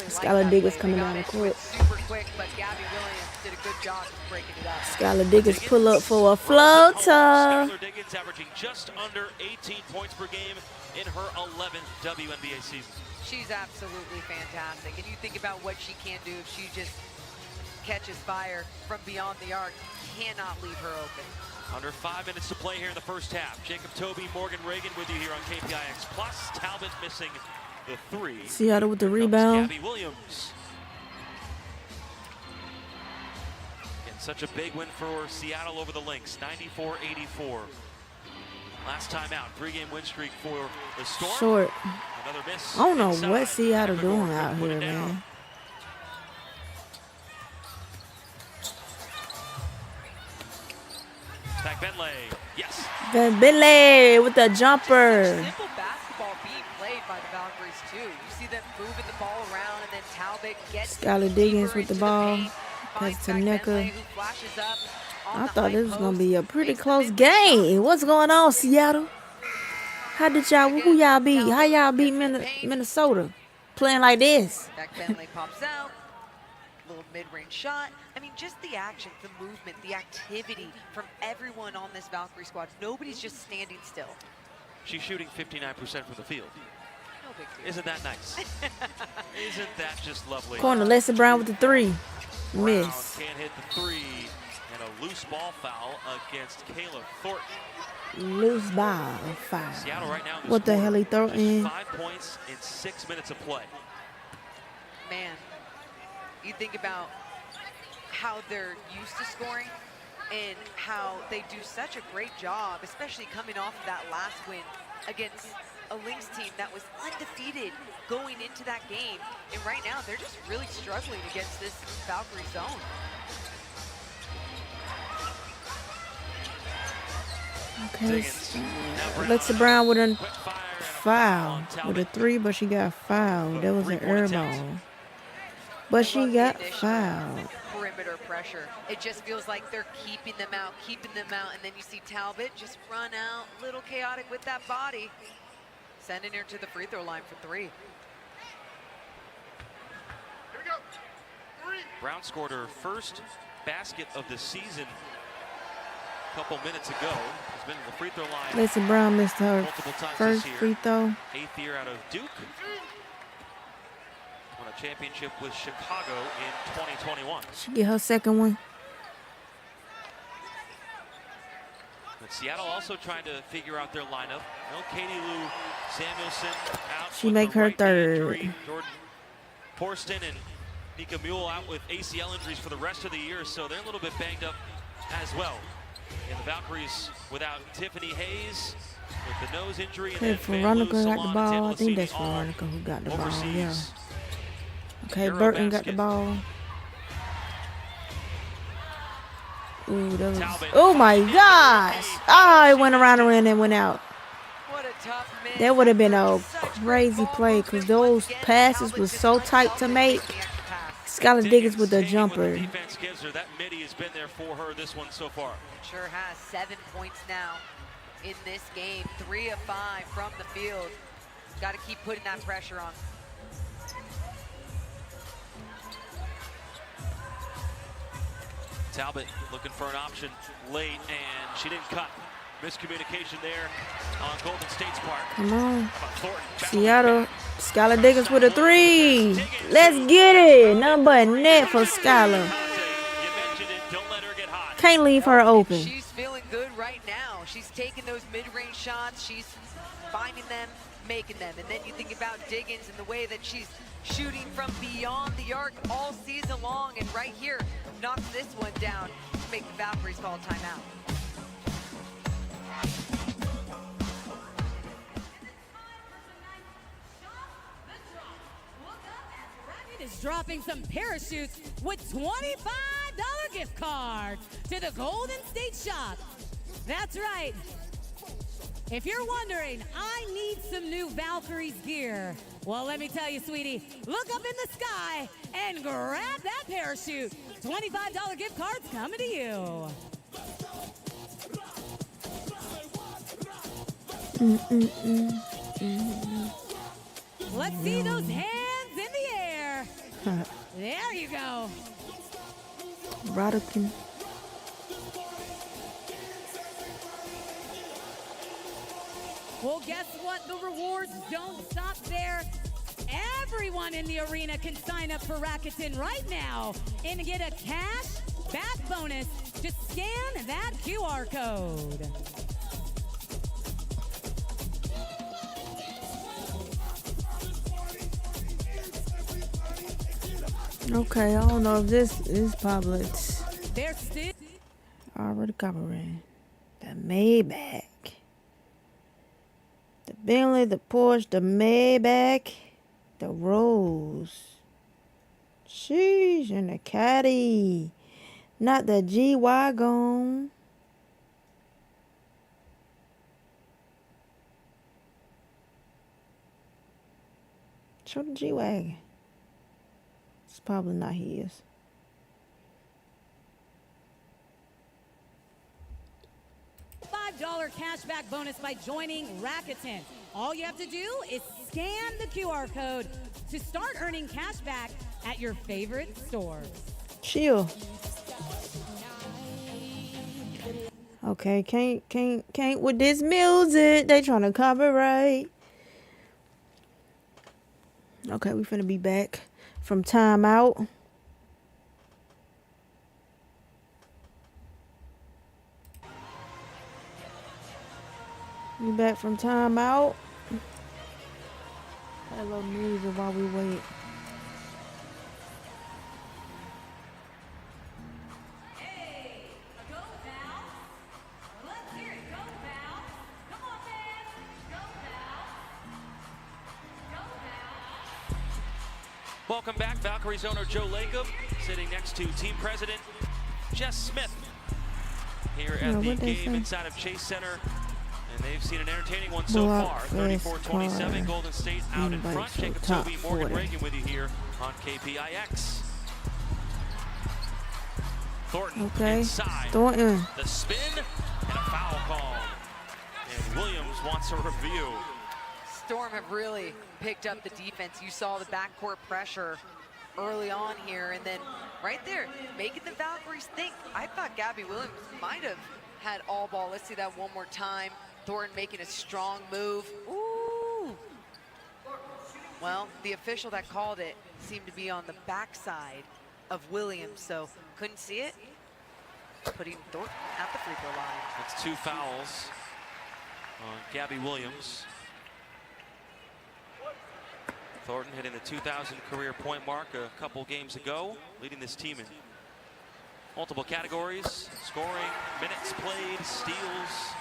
Skylar Diggins coming down the court. Super quick, but Gabby Williams did a good job of breaking it up. Skylar Diggins pull up for a floater. Skylar Diggins averaging just under 18 points per game in her 11th WNBA season. She's absolutely fantastic. And you think about what she can do if she just catches fire from beyond the arc. Cannot leave her open. Under 5 minutes to play here in the first half. Jacob Toby, Morgan Reagan with you here on KPIX Plus. Talbot missing the 3. Seattle with the rebound. Gabby Williams. And such a big win for Seattle over the Lynx, 94-84. Last time out, 3-game win streak for the Storm. Short. Another miss. I don't know what Seattle doing out here, man. Back Bentley. Yes. Bentley with the jumper. Simple basketball being played by the Valkyries too. You see them moving the ball around, and then Talbot gets Skylar Diggins with the ball. Pass to NECA. I thought this was gonna be a pretty close game. What's going on, Seattle? How did y'all? Who y'all beat? How y'all beat Minnesota? Playing like this. Back Bentley pops out. Little mid-range shot. I mean, just the action, the movement, the activity from everyone on this Valkyrie squad. Nobody's just standing still. She's shooting 59% from the field. No big deal. Isn't that nice? Isn't that just lovely? Corner, Leslie Brown with the 3. Brown Miss. can't hit the 3. And a loose ball foul against Kayla Thornton. Loose ball foul. Seattle right now. What the hell he throw in? 5 points in 6 minutes of play. Man, you think about how they're used to scoring and how they do such a great job, especially coming off of that last win against a Lynx team that was undefeated going into that game. And right now, they're just really struggling against this Valkyrie zone. Okay, Alexa Brown with a foul with a 3, but she got fouled. That was an air ball. But she got fouled. Perimeter pressure. It just feels like they're keeping them out, and then you see Talbot just run out, a little chaotic with that body, sending her to the free throw line for 3. Brown scored her first basket of the season couple minutes ago. He's been at the free throw line Lacey Brown missed her multiple times first this year. free throw. 8th year out of Duke. Won a championship with Chicago in 2021. She get her second one. But Seattle also trying to figure out their lineup. No Katie Lou Samuelson out. She with make the her right knee third. injury. Jordan Porston and Nika Mule out with ACL injuries for the rest of the year, so they're a little bit banged up as well. And the Valkyries without Tiffany Hayes with the nose injury. And Okay, then Veronica Van Loo, got the Salon, ball. and I think Taylor that's Lucy all Veronica who got the ball. Yeah. overseas. Okay, Euro Burton got the basket. ball. Ooh, that was. Talbot. Oh my gosh! Oh, it went around and then went out. What a tough miss. That would have been a Such great crazy ball play movement because those once again. passes Talbot was just so let tight to Talbot make. take the extra pass. Skylar Diggins with the Diggins taking what jumper. the defense gives her. That midi has been there for her this one so far. Sure has 7 points now in this game. 3 of 5 from the field. Got to keep putting that pressure on. Talbot looking for an option late, and she didn't cut. Miscommunication there on Golden State's part. Come on. How about Thornton battling Seattle. back? Skylar Diggins with a 3. Let's get it. Nothing but net for Skylar. You mentioned it. Don't let her get hot. Can't leave her open. She's feeling good right now. She's taking those mid-range shots. She's finding them, making them. And then you think about Diggins and the way that she's shooting from beyond the arc all season long. And right here, knocks this one down to make the Valkyries call timeout. Is dropping some parachutes with $25 gift cards to the Golden State Shop. That's right. If you're wondering, I need some new Valkyries gear. Well, let me tell you, sweetie, look up in the sky and grab that parachute. $25 gift cards coming to you. Let's see those hands in the air. There you go. Roddikin. Well, guess what? The rewards don't stop there. Everyone in the arena can sign up for Rakuten right now and get a cash back bonus. Just scan that QR code. Okay, I don't know if this is Publix. They're still Already covering. The Maybach. The Bentley, the Porsche, the Maybach, the Rose. Sheesh, and the Caddy. Not the G-Wagon. Show the G-Wagon. It's probably not his. $5 cashback bonus by joining Rakuten. All you have to do is scan the QR code to start earning cash back at your favorite stores. Chill. Okay, can't with this music. They trying to copyright. Okay, we finna be back from timeout. We back from timeout. Got a little music while we wait. Welcome back. Valkyries owner Joe Lacob sitting next to team president Jess Smith here at the game inside of Chase Center. And they've seen an entertaining one so far. 34-27, Golden State out in front. Jacob Toby, Morgan Reagan with you here on KPIX. Thornton inside. Thornton. The spin and a foul call. And Williams wants a review. Storm have really picked up the defense. You saw the backcourt pressure early on here, and then right there, making the Valkyries think. I thought Gabby Williams might have had all ball. Let's see that one more time. Thornton making a strong move. Ooh. Well, the official that called it seemed to be on the backside of Williams, so couldn't see it. Putting Thornton at the free throw line. That's 2 fouls on Gabby Williams. Thornton hitting the 2,000 career point mark a couple games ago, leading this team in multiple categories: scoring, minutes played, steals.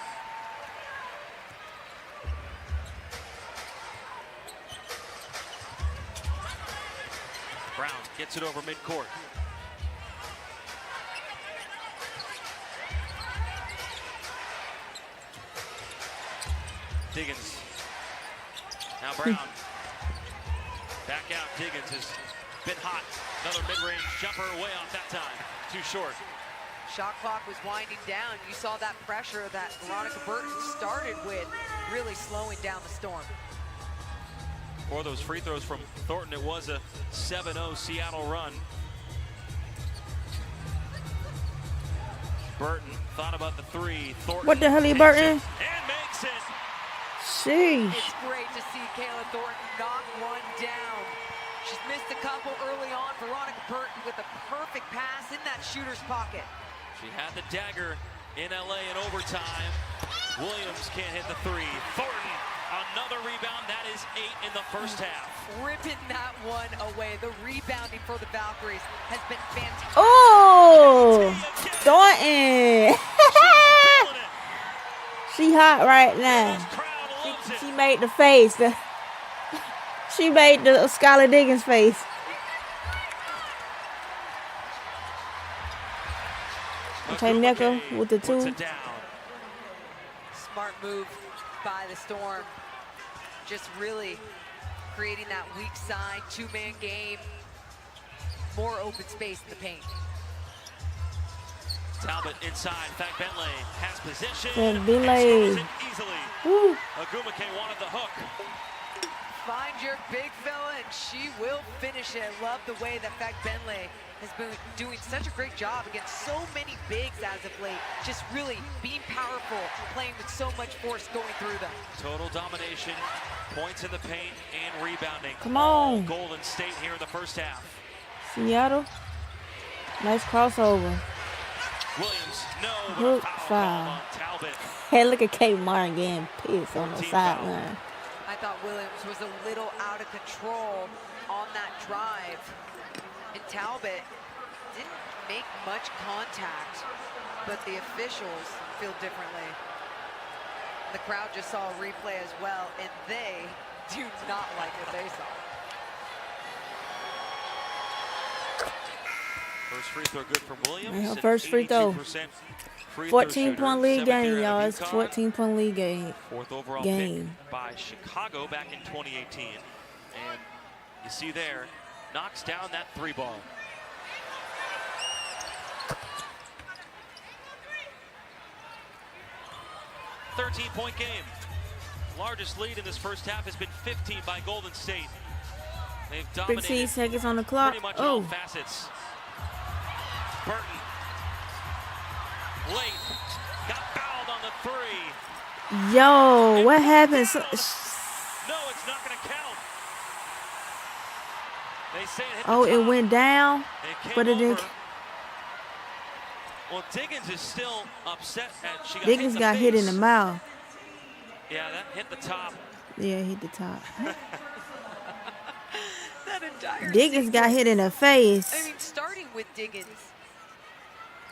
Brown gets it over midcourt. Diggins. Now Brown. Back out. Diggins has been hot. Another mid-range jumper, way off that time. Too short. Shot clock was winding down. You saw that pressure that Veronica Burton started with, really slowing down the Storm. For those free throws from Thornton, it was a 7-0 Seattle run. Burton thought about the three. Thornton, What the hell, Burton? And makes it. Sheesh. It's great to see Kayla Thornton knock one down. She's missed a couple early on. Veronica Burton with a perfect pass in that shooter's pocket. She had the dagger in LA in overtime. Williams can't hit the three. Thornton, another rebound. That is 8 in the first half. Ripping that one away. The rebounding for the Valkyries has been fantastic. Oh, Thornton. She hot right now. She made the face. She made the Skylar Diggins face. Okay, Nickel with the 2. Smart move by the Storm. Just really creating that weak side, 2-man game. More open space in the paint. Talbot inside. In fact, Bentley has position. Bentley. Easily. Woo. Agumake wanted the hook. Find your big fella, and she will finish it. I love the way that Fact Bentley has been doing such a great job against so many bigs as of late. Just really being powerful, playing with so much force going through them. Total domination, points in the paint, and rebounding. Come on. Golden State here in the first half. Seattle. Nice crossover. Williams, no. Hook Foul foul. on Talbot. Hey, look at Kate Martin getting pissed on the 14 sideline. I thought Williams was a little out of control on that drive. And Talbot didn't make much contact, but the officials feel differently. The crowd just saw a replay as well, and they do not like what they saw. First free throw good from Williams. Yeah, and first free throw. 82% free throw 14-point shooter. lead 7th game, year y'all. out It's of 14-point lead game. Fourth overall game. pick by Chicago back in 2018. And you see there, knocks down that 3 ball. .13-point game. Largest lead in this first half has been 15 by Golden State. They've 15 dominated seconds on the clock. pretty much in all Oh, facets. Burton. Late. Got fouled on the 3. yo, what happened? No, it's not going to count. They say it hit the Oh, it top. went down, It came but it didn't. over. Well, Diggins is still upset that she got Diggins hit in the got hit in face. the mouth. Yeah, that hit the top. Yeah, hit the top. That entire Diggins got hit in the I face. mean, starting with Diggins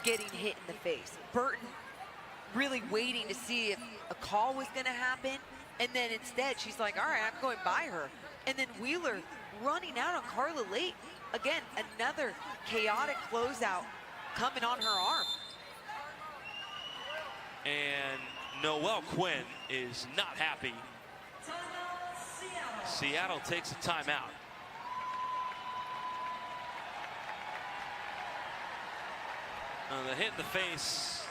getting hit in the face, Burton really waiting to see if a call was going to happen, and then instead she's like, all right, I'm going by her. And then Wheeler running out on Carla late. Again, another chaotic closeout coming on her arm. And Noelle Quinn is not happy. Seattle takes a timeout. The hit in the face.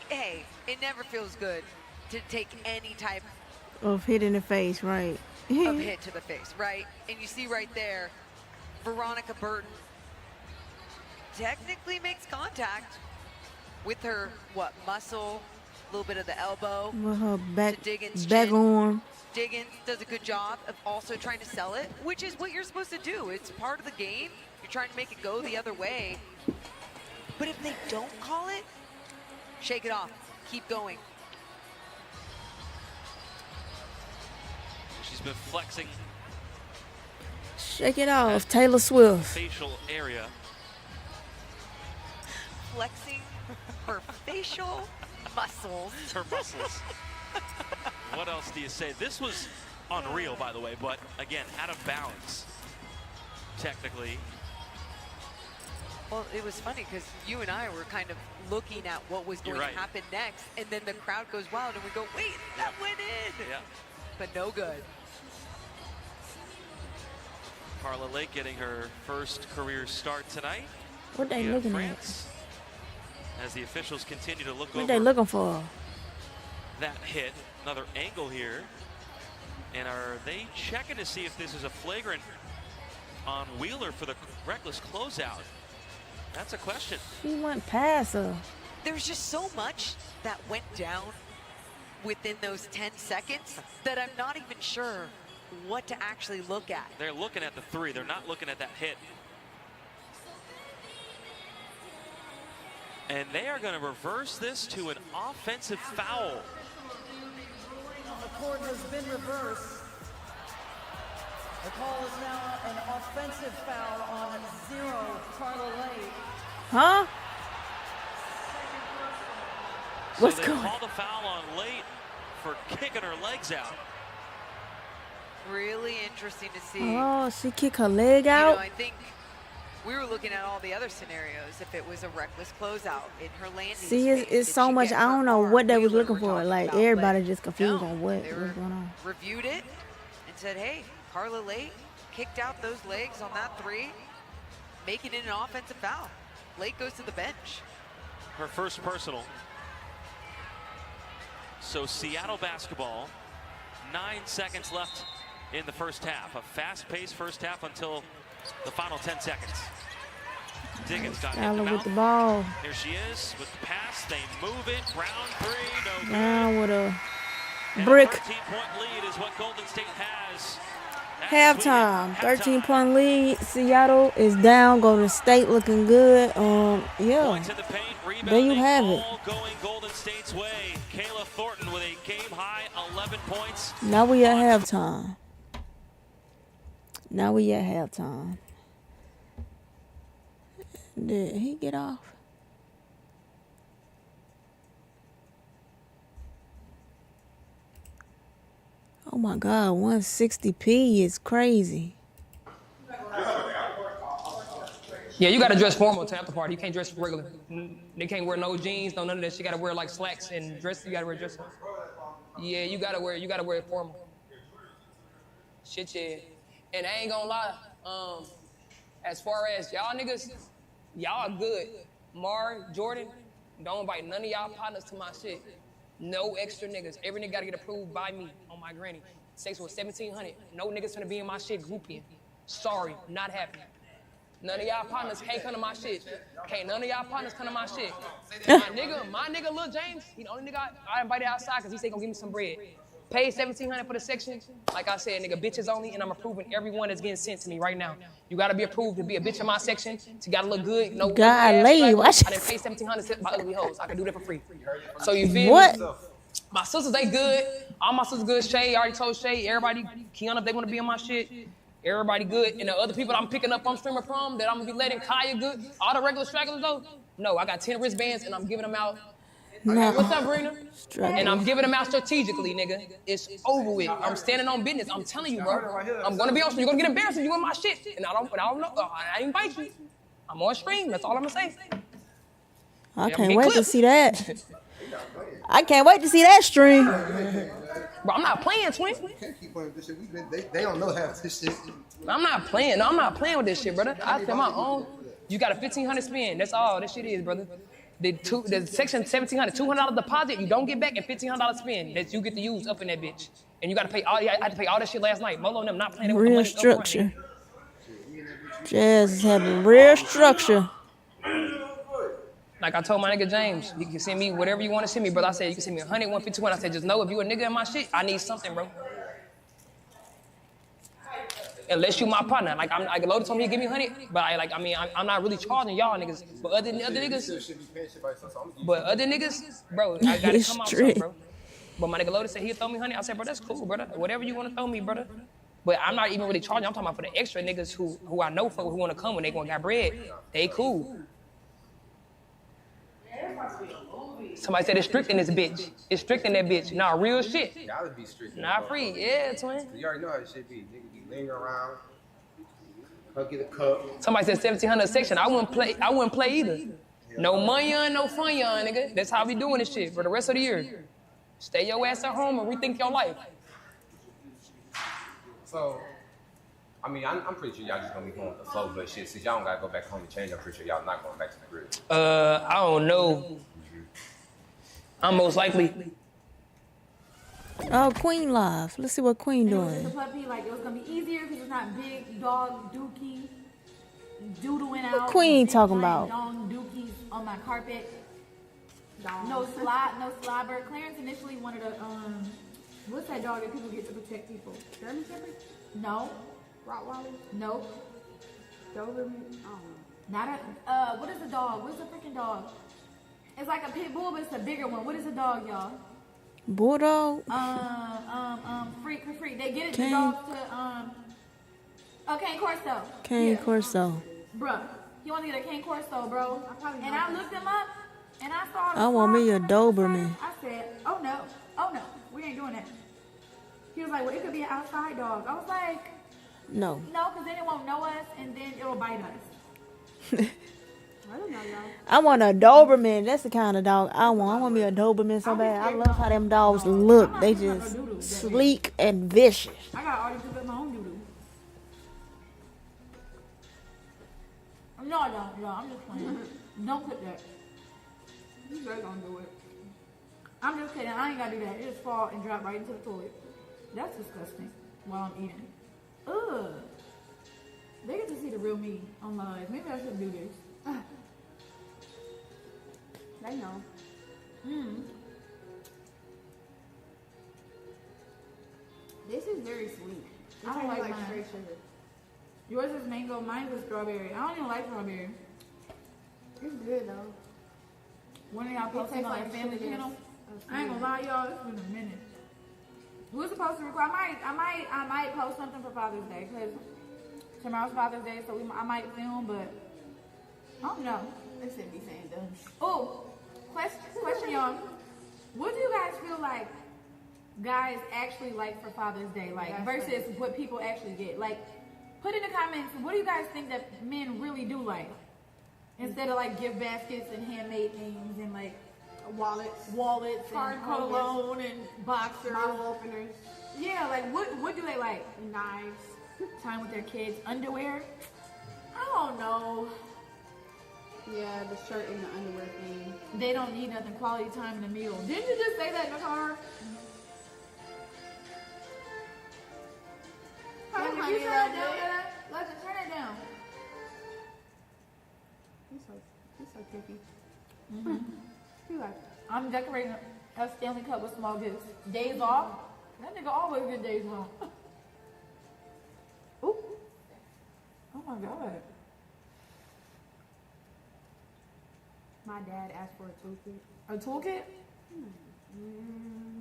Hey, it never feels good to take any type Of hit in the face, right? of hit to the face, right? And you see right there, Veronica Burton technically makes contact with her, what, muscle, a little bit of the elbow. With her back, to Diggins' back chin. arm. Diggins does a good job of also trying to sell it, which is what you're supposed to do. It's part of the game. You're trying to make it go the other way. But if they don't call it, shake it off. Keep going. She's been flexing Shake it off, Taylor Swift. facial area. Flexing her facial muscles. Her muscles. What else do you say? This was unreal, by the way, but again, out of bounds, technically. Well, it was funny because you and I were kind of looking at what was going to happen next, and then the crowd goes wild, and we go, wait, that went in. Yeah. But no good. Carla Lake getting her first career start tonight. What they via looking France, as the officials continue to look What over they looking for? that hit. Another angle here. And are they checking to see if this is a flagrant on Wheeler for the reckless closeout? That's a question. She went past her. There's just so much that went down within those 10 seconds that I'm not even sure what to actually look at. They're looking at the three. They're not looking at that hit. And they are going to reverse this to an offensive foul. The court has been reversed. The call is now an offensive foul on 0 Carla Lake. Huh? So What's they going? called a foul on Late for kicking her legs out. Really interesting to see. Oh, she kicked her leg You out? know, I think we were looking at all the other scenarios. If it was a reckless closeout in her landing See, space, it's did so she much. get I her don't know arm? what they was Wheeler looking we're for. talking Like, about, everybody but just confused no, on what they was going on. reviewed it and said, hey, Carla Lake kicked out those legs on that three, making it an offensive foul. Lake goes to the bench. Her first personal. So Seattle basketball, 9 seconds left in the first half. A fast-paced first half until the final 10 seconds. Diggins got hit in the Allen with mouth. the ball. Here she is with the pass. They move it. Round three, no good. Down with a And brick. a 13-point lead is what Golden State has. Halftime. 13-point lead. Seattle is down. Golden State looking good. Yeah. Points in the paint, There you rebounding, have it. all going Golden State's way. Kayla Thornton with a game-high 11 points. Now we at halftime. Now we at halftime. Did he get off? Oh my God, 160p is crazy. Yeah, you gotta dress formal to after party. You can't dress regular. They can't wear no jeans, no none of that. You gotta wear like slacks and dress. You gotta wear dress. Yeah, you gotta wear it formal. Shit, yeah. And I ain't gonna lie. As far as y'all niggas, y'all good. Mar, Jordan, don't invite none of y'all partners to my shit. No extra niggas. Every nigga gotta get approved by me on my granny. Sex was 1,700. No niggas finna be in my shit grouping. Sorry, not happening. None of y'all partners can't come to my shit. Can't none of y'all partners come to my shit. my nigga Lil James, he the only nigga I invited outside because he said gonna give me some bread. Paid 1,700 for the section. Like I said, nigga, bitches only, and I'm approving everyone that's getting sent to me right now. You gotta be approved to be a bitch in my section. You gotta look good. No Golly, watch I didn't pay 1,700 to my ugly hoes. I can do that for free. So you feel What? me? My sisters, they good. All my sisters good. Shay, I already told Shay. Everybody, Kiana, if they wanna be on my shit. Everybody good. And the other people that I'm picking up on Streamer Prom that I'm gonna be letting Kaya good. All the regular stragglers though. No, I got 10 wristbands and I'm giving them out. No. What's up, Brina? Struggle. And I'm giving them out strategically, nigga. It's over with. I'm standing on business. I'm telling you, bro. I'm gonna be on stream. You're gonna get embarrassed if you want my shit. And I don't know. I invite you. I'm on stream. That's all I'm gonna say. I Yeah, can't get wait to clipped. see that. I can't wait to see that stream. Bro, I'm not playing, twin. Keep playing with this shit. They don't know half this shit. I'm not playing. No, I'm not playing with this shit, brother. I spend my own. You got a 1,500 spin. That's all this shit is, brother. The section 1,700, $200 deposit you don't get back, and $1,500 spin that you get to use up in that bitch. And you got to pay all. I had to pay all that shit last night. Molo and them not playing with the Real money. structure. Jazz is having real structure. Like I told my nigga James, you can send me whatever you want to send me, brother. I said, you can send me 100, 151. I said, just know if you a nigga in my shit, I need something, bro. Unless you my partner. Like, Loaded told me he'd give me 100, but I'm not really charging y'all niggas. But other niggas, bro, I gotta It's come out strict. something, bro. But my nigga Loaded said he'd throw me 100. I said, bro, that's cool, brother. Whatever you want to throw me, brother. But I'm not even really charging. I'm talking about for the extra niggas who I know for who want to come when they gonna got bread. They cool. Somebody said it's strict in this bitch. It's strict in that bitch. Nah, real shit. Y'all be strict. Nah, free. Yeah, twin. You already know how this shit be. Nigga be lingering around. Come get a cup. Somebody said 1700 section. I wouldn't play either. No money on, no fun on, nigga. That's how we doing this shit for the rest of the year. Stay your ass at home and rethink your life. So, I mean, I'm pretty sure y'all just gonna be going with the flow, but shit, since y'all don't gotta go back home and change, I'm pretty sure y'all not going back to the crib. I don't know. I'm most likely. Oh, Queen live. Let's see what Queen The doing. puppy, like, it was gonna be easier because it's not big dog dookie doodling out. Queen big talking giant about? Dog dookies on my carpet. No slobber. Clarence initially wanted a what's that dog that people get to protect people? German Shepherd? No. Rottweiler? Nope. Doberman? I don't know. Not a what is a dog? What's a freaking dog? It's like a pit bull, but it's a bigger one. What is a dog, y'all? Bulldog? Freak. They get it Cane. the dogs to Cane Corso. Cane Corso. Bruh, you want to get a Cane Corso, bro? And I looked him up, and I saw. I want me a Doberman. I said, oh no, we ain't doing that. He was like, well, it could be an outside dog. I was like, No. no, because then it won't know us, and then it'll bite us. I don't know, y'all. I want a Doberman. That's the kind of dog I want. I want me a Doberman so bad. I love how them dogs look. They just sleek and vicious. I got already cooked up my own doodoo. No, I'm just playing. Don't cook that. You guys gonna do it. I'm just kidding. I ain't gotta do that. It just fall and drop right into the toilet. That's disgusting while I'm eating. Ugh. They get to see the real me on live. Maybe I shouldn't do this. They know. This is very sweet. I don't like mine. Straight sugar. Yours is mango. Mine is strawberry. I don't even like strawberry. It's good though. One of y'all posting on like family channel. I ain't gonna lie, y'all. It's been a minute. We're supposed to record. I might post something for Father's Day because tomorrow's Father's Day, so I might film, but I don't know. They shouldn't be saying dumb. Oh, question, y'all. What do you guys feel like guys actually like for Father's Day, like versus what people actually get? Like, put in the comments. What do you guys think that men really do like? Instead of like gift baskets and handmade things and like wallets, Card and cologne and boxers, bottle openers. Yeah, like what do they like? Knives, time with their kids, underwear. I don't know. Yeah, the shirt and the underwear thing. They don't need nothing. Quality time in the meal. Didn't you just say that in the car? Yeah, Can honey, you turn it love down? it. Let's turn it down. He's so tricky. He like, I'm decorating a Stanley Cup with small gifts. Days off? That nigga always get days off. Ooh. Oh my God. My dad asked for a toolkit. A toolkit?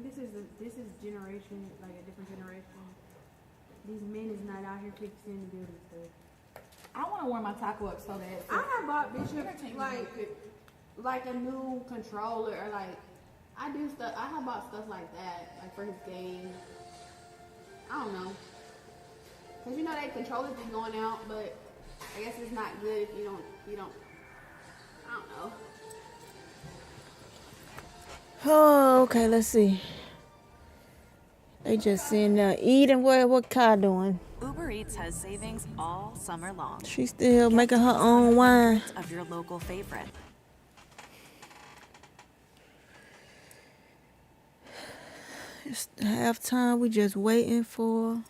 This is generation, like a different generation. These men is not out here fixing the building stuff. I want to warm my taco up so bad. I have bought Bishop like a new controller or like I do stuff. I have bought stuff like that, like for his game. I don't know, cause you know they controllers be going out, but I guess it's not good if you don't. I don't know. Oh, okay, let's see. They just sitting there eating. What Kai doing? Uber Eats has savings all summer long. She's still making her own wine. Of your local favorite. It's halftime. We just waiting for.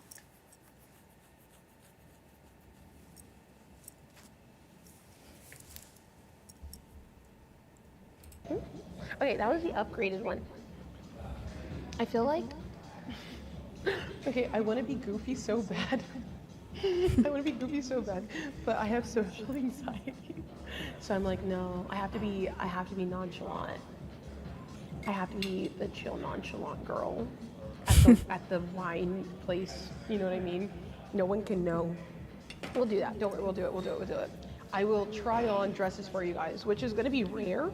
Okay, that was the upgraded one. I feel like... Okay, I want to be goofy so bad. I want to be goofy so bad, but I have social anxiety. So I'm like, no, I have to be nonchalant. I have to be the chill, nonchalant girl at the wine place. You know what I mean? No one can know. We'll do that. Don't worry. We'll do it. I will try on dresses for you guys, which is going to be rare.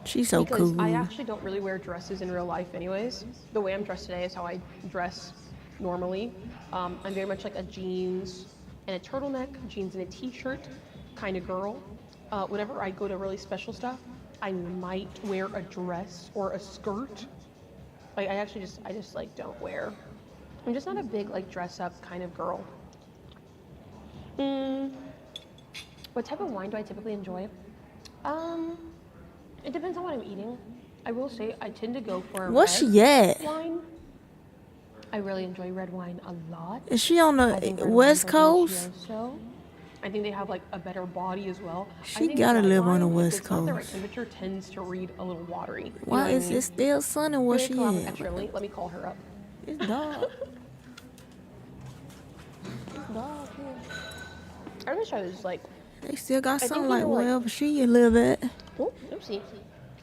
She's so because cool. I actually don't really wear dresses in real life anyways. The way I'm dressed today is how I dress normally. I'm very much like a jeans and a turtleneck, jeans and a t-shirt kind of girl. Whenever I go to really special stuff, I might wear a dress or a skirt. Like I just like don't wear. I'm just not a big like dress up kind of girl. What type of wine do I typically enjoy? It depends on what I'm eating. I will say I tend to go for What's red she at? wine. I really enjoy red wine a lot. Is she on the West Coast? I think they have like a better body as well. She gotta live on the West If it's not the right Coast. temperature, tends to read a little watery. You know Why what I is mean? it still sunny where Here, she come on, at? extra, let me call her up. It's dark. It's dark here. I wish I was like. They still got I think sunlight they're, like- wherever she a little bit. Oh, oopsie.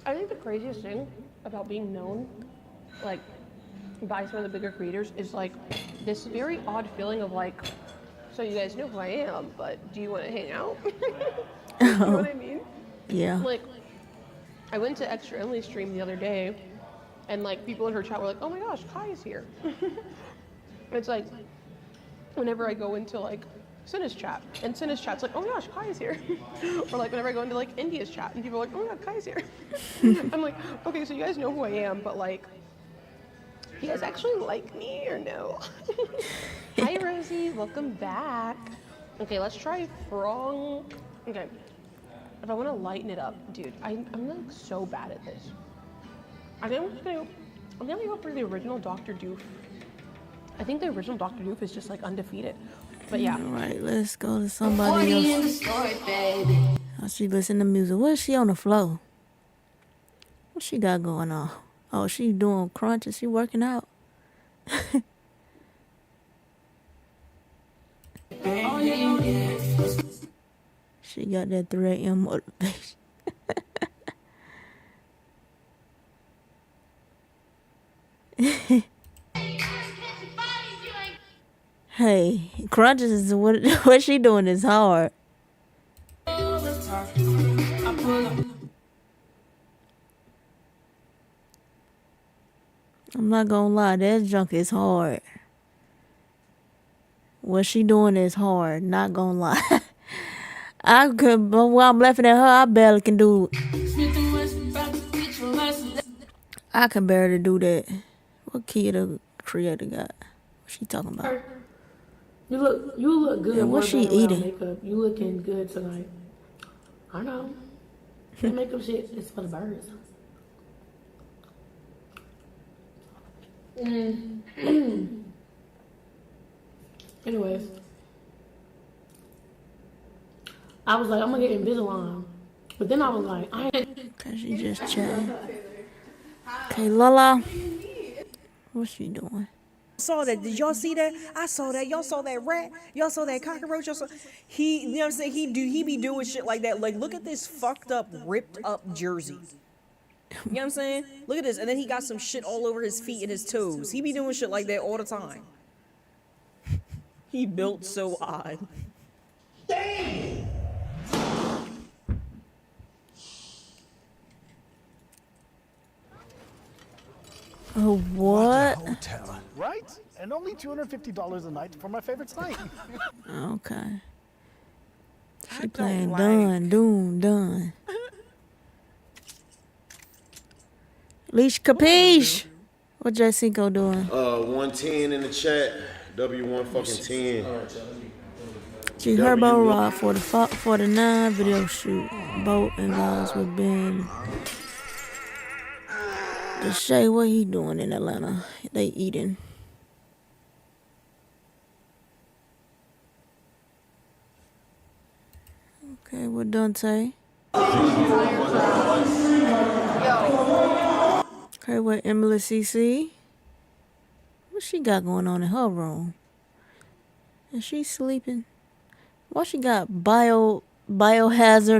I think the craziest thing about being known, like, by some of the bigger creators is like this very odd feeling of like, so you guys know who I am, but do you want to hang out? You know what I mean? Yeah. Like, I went to Extra Emily's stream the other day, and like people in her chat were like, oh my gosh, Kai is here. It's like, whenever I go into like Cinna's chat, and Cinna's chat's like, oh my gosh, Kai is here. Or like whenever I go into like India's chat, and people are like, oh my god, Kai's here. I'm like, okay, so you guys know who I am, but like, you guys actually like me or no? Hi Rosie, welcome back. Okay, let's try Frong. Okay, if I want to lighten it up, dude, I'm like so bad at this. I think I'm gonna go for the original Dr. Doof. I think the original Dr. Doof is just like undefeated. But yeah. All right, let's go to somebody else. Oh, she listen to music. What is she on the floor? What she got going on? Oh, she doing crunches. She working out. She got that 3 a.m. motivation. Hey, crunches is what she doing is hard. I'm not gonna lie, that junk is hard. What she doing is hard, not gonna lie. I could, but while I'm laughing at her, I barely can do. I can barely do that. What kid the creator got? What she talking about? You look good. And what she eating? Makeup. You looking good tonight. I know. That makeup shit is for the birds. Anyways, I was like, I'm gonna get Invisalign, but then I was like, I ain't. Cause she just chatting. Okay, Lola, what's she doing? Saw that. Did y'all see that? I saw that. Y'all saw that rat? Y'all saw that cockroach? Y'all saw he, you know what I'm saying? He be doing shit like that. Like, look at this fucked up, ripped up jersey. You know what I'm saying? Look at this. And then he got some shit all over his feet and his toes. He be doing shit like that all the time. He built so odd. Damn! Oh, what? Hotel, right? And only $250 a night for my favorite site. Okay. She playing done, doom, done. Leash Capiche. What J5 doing? 110 in the chat. W1 fucking 10. G Herbo Rod for the 49 video shoot. Boat involves with Ben. Deshae, what he doing in Atlanta? They eating. Okay, with Dante. Yo. Okay, with Emily CC. What she got going on in her room? Is she sleeping? Why she got biohazard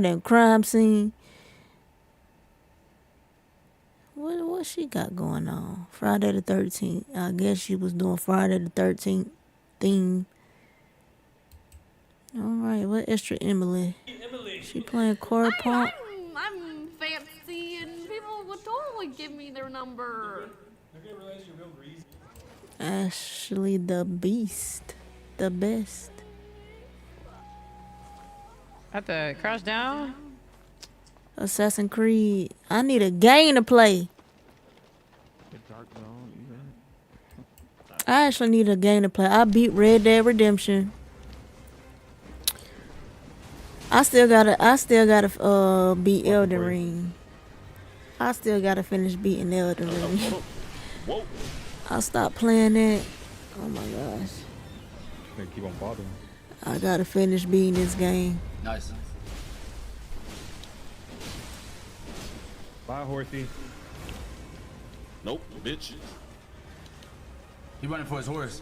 and crime scene? What she got going on? Friday the 13th. I guess she was doing Friday the 13th theme. All right, what extra Emily? She playing Corey Punk. I'm fancy, and people would totally give me their number. Ashley the Beast, the best. Have to crouch down. Assassin's Creed. I need a game to play. I actually need a game to play. I beat Red Dead Redemption. I still gotta beat Elden Ring. I still gotta finish beating Elden Ring. I stopped playing that. Oh my gosh. They keep on bothering. I gotta finish beating this game. Nice. Bye, horsey. Nope, bitch. He running for his horse.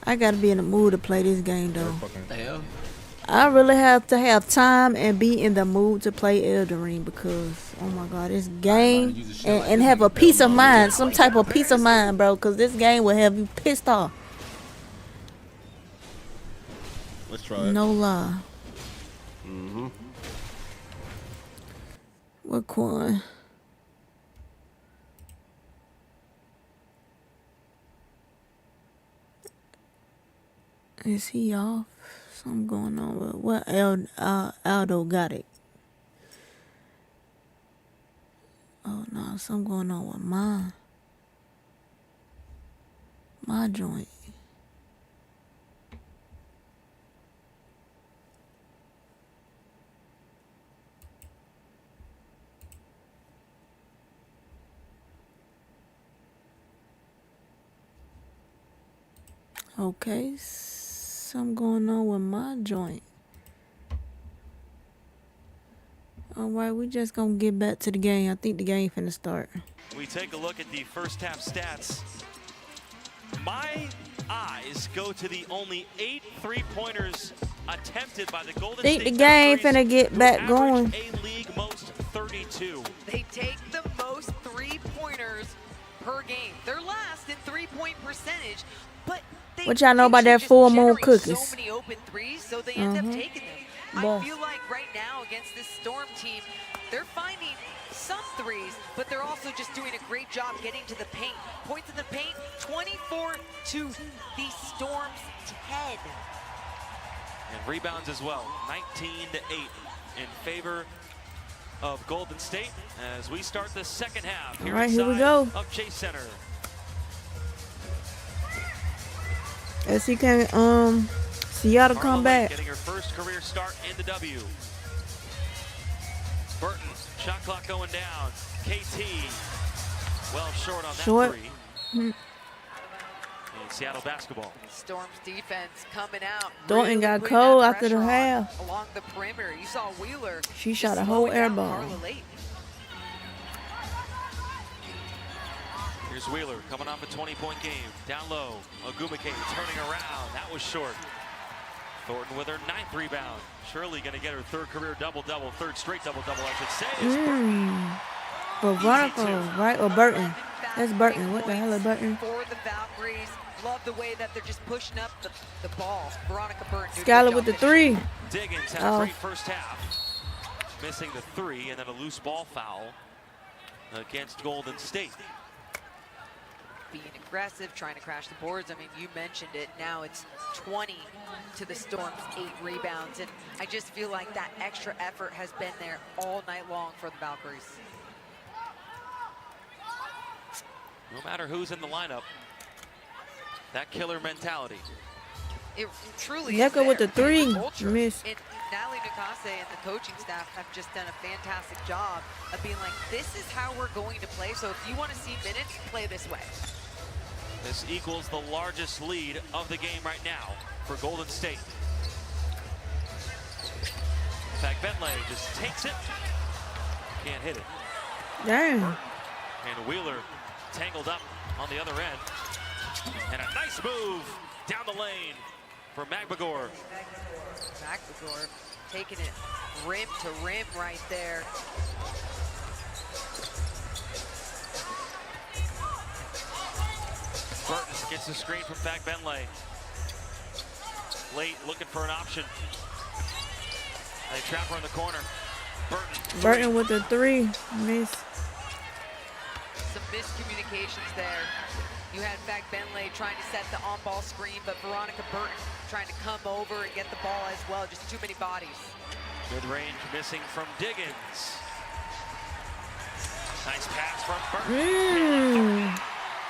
I gotta be in the mood to play this game though. The hell? I really have to have time and be in the mood to play Elden Ring because, oh my god, this game and have a peace of mind, some type of peace of mind, bro, because this game will have you pissed off. Let's try it. No lie. Mm-hmm. What Quan? Is he off? Something going on with what? Aldo got it. Oh no, something going on with my joint. Okay, something going on with my joint. Alright, we just gonna get back to the game. I think the game finna start. We take a look at the first half stats. My eyes go to the only 8 3-pointers attempted by the Golden Think State the game Valkyries, finna get back going. A-league most 32. They take the most 3-pointers per game. They're last in 3-point percentage, but they What y'all know about that full moon cookies? so many open threes, so they end up taking them. I feel like right now against this Storm team, they're finding some threes, but they're also just doing a great job getting to the paint. Points in the paint, 24 to the Storm's 10. And rebounds as well, 19 to 8 in favor of Golden State as we start the second half. All right, here we go. Of Chase Center. As he can Seattle come back. Getting her first career start in the W. Burton, shot clock going down. KT, well short on that three. In Seattle basketball. Storm's defense coming out. Thornton got cold after the half. Along the perimeter, you saw Wheeler. She shot a whole air ball. Here's Wheeler coming off a 20-point game. Down low, Ogumake turning around. That was short. Thornton with her 9th rebound. Shirley going to get her 3rd career double-double, 3rd straight double-double, I should say. Veronica, right? Or Burton. That's Burton. What the hell is Burton? For the Valkyries, love the way that they're just pushing up the ball. Veronica Burton. Skylar with the 3. Diggins had a great first half. Missing the 3 and then a loose ball foul against Golden State. Being aggressive, trying to crash the boards. I mean, you mentioned it. Now it's 20 to the Storm's 8 rebounds. And I just feel like that extra effort has been there all night long for the Valkyries. No matter who's in the lineup, that killer mentality. It truly Neko is with the there. 3. Culture. Miss. And Natalie Nakase and the coaching staff have just done a fantastic job of being like, this is how we're going to play. So if you want to see minutes, play this way. This equals the largest lead of the game right now for Golden State. In fact, Bentley just takes it. Can't hit it. Damn. And Wheeler tangled up on the other end. And a nice move down the lane for Magbagor. Magbagor taking it rim to rim right there. Burton gets the screen from Fag Benlay. Late looking for an option. They trap her in the corner. Burton with the 3. Miss. Some miscommunications there. You had Fag Benlay trying to set the on-ball screen, but Veronica Burton trying to come over and get the ball as well. Just too many bodies. Good range missing from Diggins. Nice pass from Burton.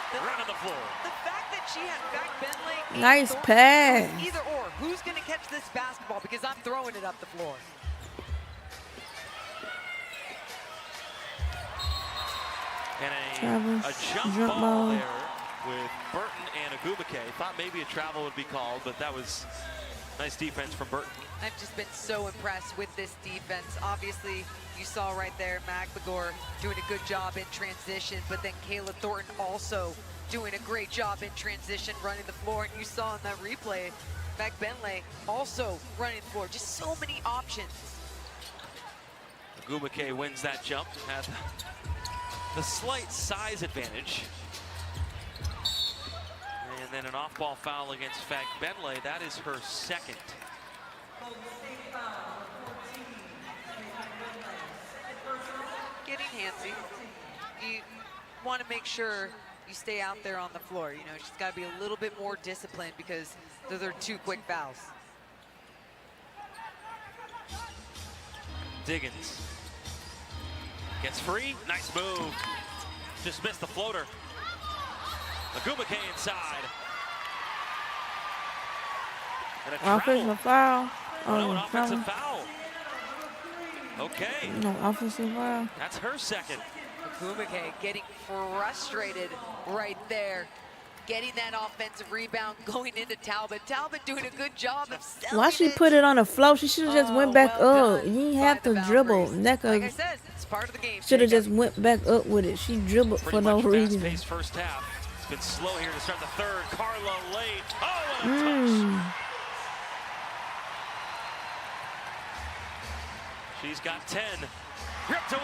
Right on the floor. The fact that she had Fag Benlay. Nice pass. Either or. Who's going to catch this basketball? Because I'm throwing it up the floor. And a jump ball there with Burton and Agubike. Thought maybe a travel would be called, but that was nice defense from Burton. I've just been so impressed with this defense. Obviously, you saw right there Magbagor doing a good job in transition, but then Kayla Thornton also doing a great job in transition, running the floor. And you saw in that replay, Fag Benlay also running the floor. Just so many options. Agubike wins that jump. Had the slight size advantage. And then an off-ball foul against Fag Benlay. That is her second. Getting handsy. You want to make sure you stay out there on the floor. You know, she's got to be a little bit more disciplined because those are 2 quick fouls. Diggins gets free. Nice move. Just missed the floater. Agubike inside. And a offensive foul. Oh, no, an offensive foul. Okay. No offensive foul. That's her second. Agubike getting frustrated right there. Getting that offensive rebound, going into Talbot. Talbot doing a good job of selling Why she put it on the floor? She should have just went back up. You didn't have to dribble. Like I said, it's part of the game. Should have just went back up with it. She dribbled for no reason. Fast-paced first half. It's been slow here to start the third. Carla late. Oh, what a touch. She's got 10. Ripped away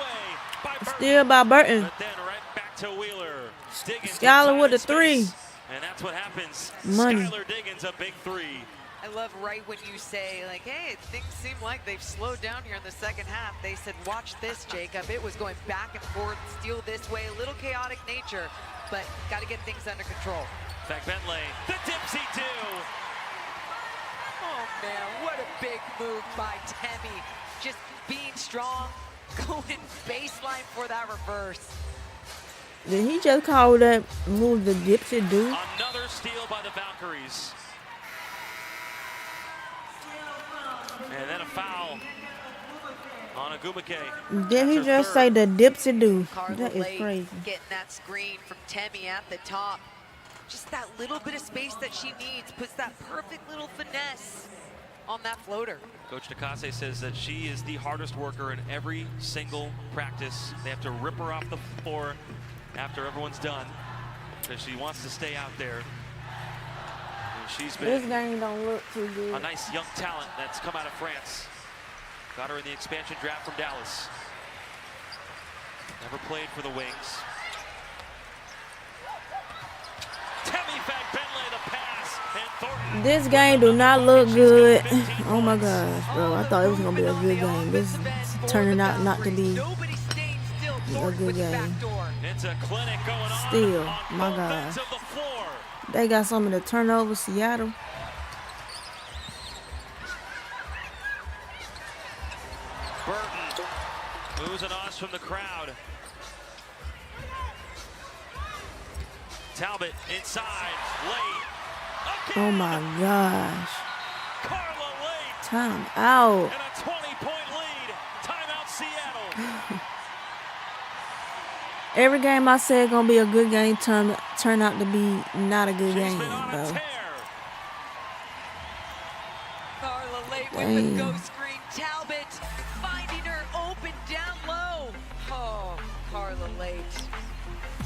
by Burton. Still by Burton. But then right back to Wheeler. Skylar with a 3. And that's what happens. Money. Skylar Diggins, a big 3. I love right when you say, like, hey, things seem like they've slowed down here in the second half. They said, watch this, Jacob. It was going back and forth, steal this way, a little chaotic nature, but got to get things under control. Fag Benlay, the dipsy do. Oh, man, what a big move by Temi. Just being strong, going baseline for that reverse. Did he just call that move the dipsy do? Another steal by the Valkyries. And then a foul on Agubike. Did he just say the dipsy do? That is crazy. Getting that screen from Temi at the top. Just that little bit of space that she needs puts that perfect little finesse on that floater. Coach Nakase says that she is the hardest worker in every single practice. They have to rip her off the floor after everyone's done because she wants to stay out there. And she's been This game don't look too good. a nice young talent that's come out of France. Got her in the expansion draft from Dallas. Never played for the Wings. Temi Fag Benlay the pass, and Thornton. This game do not look good. Oh my gosh, bro. I thought it was going to be a good game. This is turning out not to be a good game. It's a clinic going on. Still, my gosh. They got some of the turnovers, Seattle. Burton moves an os from the crowd. Talbot inside, late. Oh my gosh. Carla late. Time out. And a 20-point lead. Timeout Seattle. Every game I said gonna be a good game turn out to be not a good game, bro. Carla late with the go screen. Talbot finding her open down low. Oh, Carla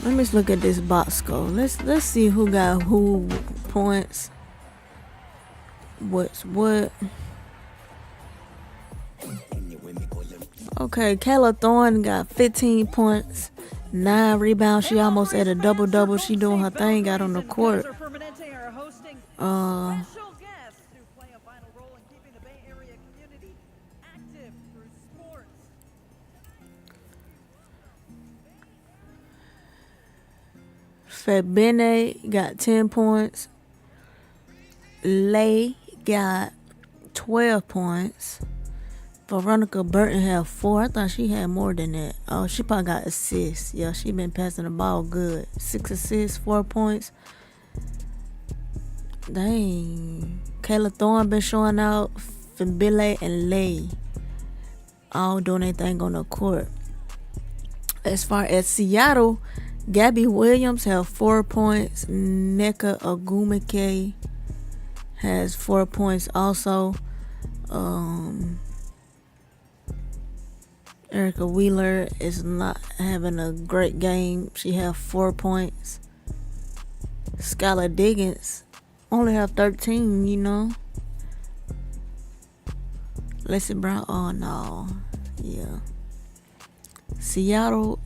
Let me look at this box score. Let's see who got who points. What's what? Okay, Kayla Thorne got 15 points, 9 rebounds. She almost at a double-double. She doing her thing out on the court. Fabene got 10 points. Lay got 12 points. Veronica Burton had 4. I thought she had more than that. Oh, she probably got assists. Yeah, she been passing the ball good. 6 assists, 4 points. Dang. Kayla Thorne been showing out. Fabile and Lay all doing their thing on the court. As far as Seattle, Gabby Williams have 4 points. Nneka Ogwumike has 4 points also. Erica Wheeler is not having a great game. She have 4 points. Skylar Diggins only have 13, you know. Leslie Brown, oh no. Yeah. Seattle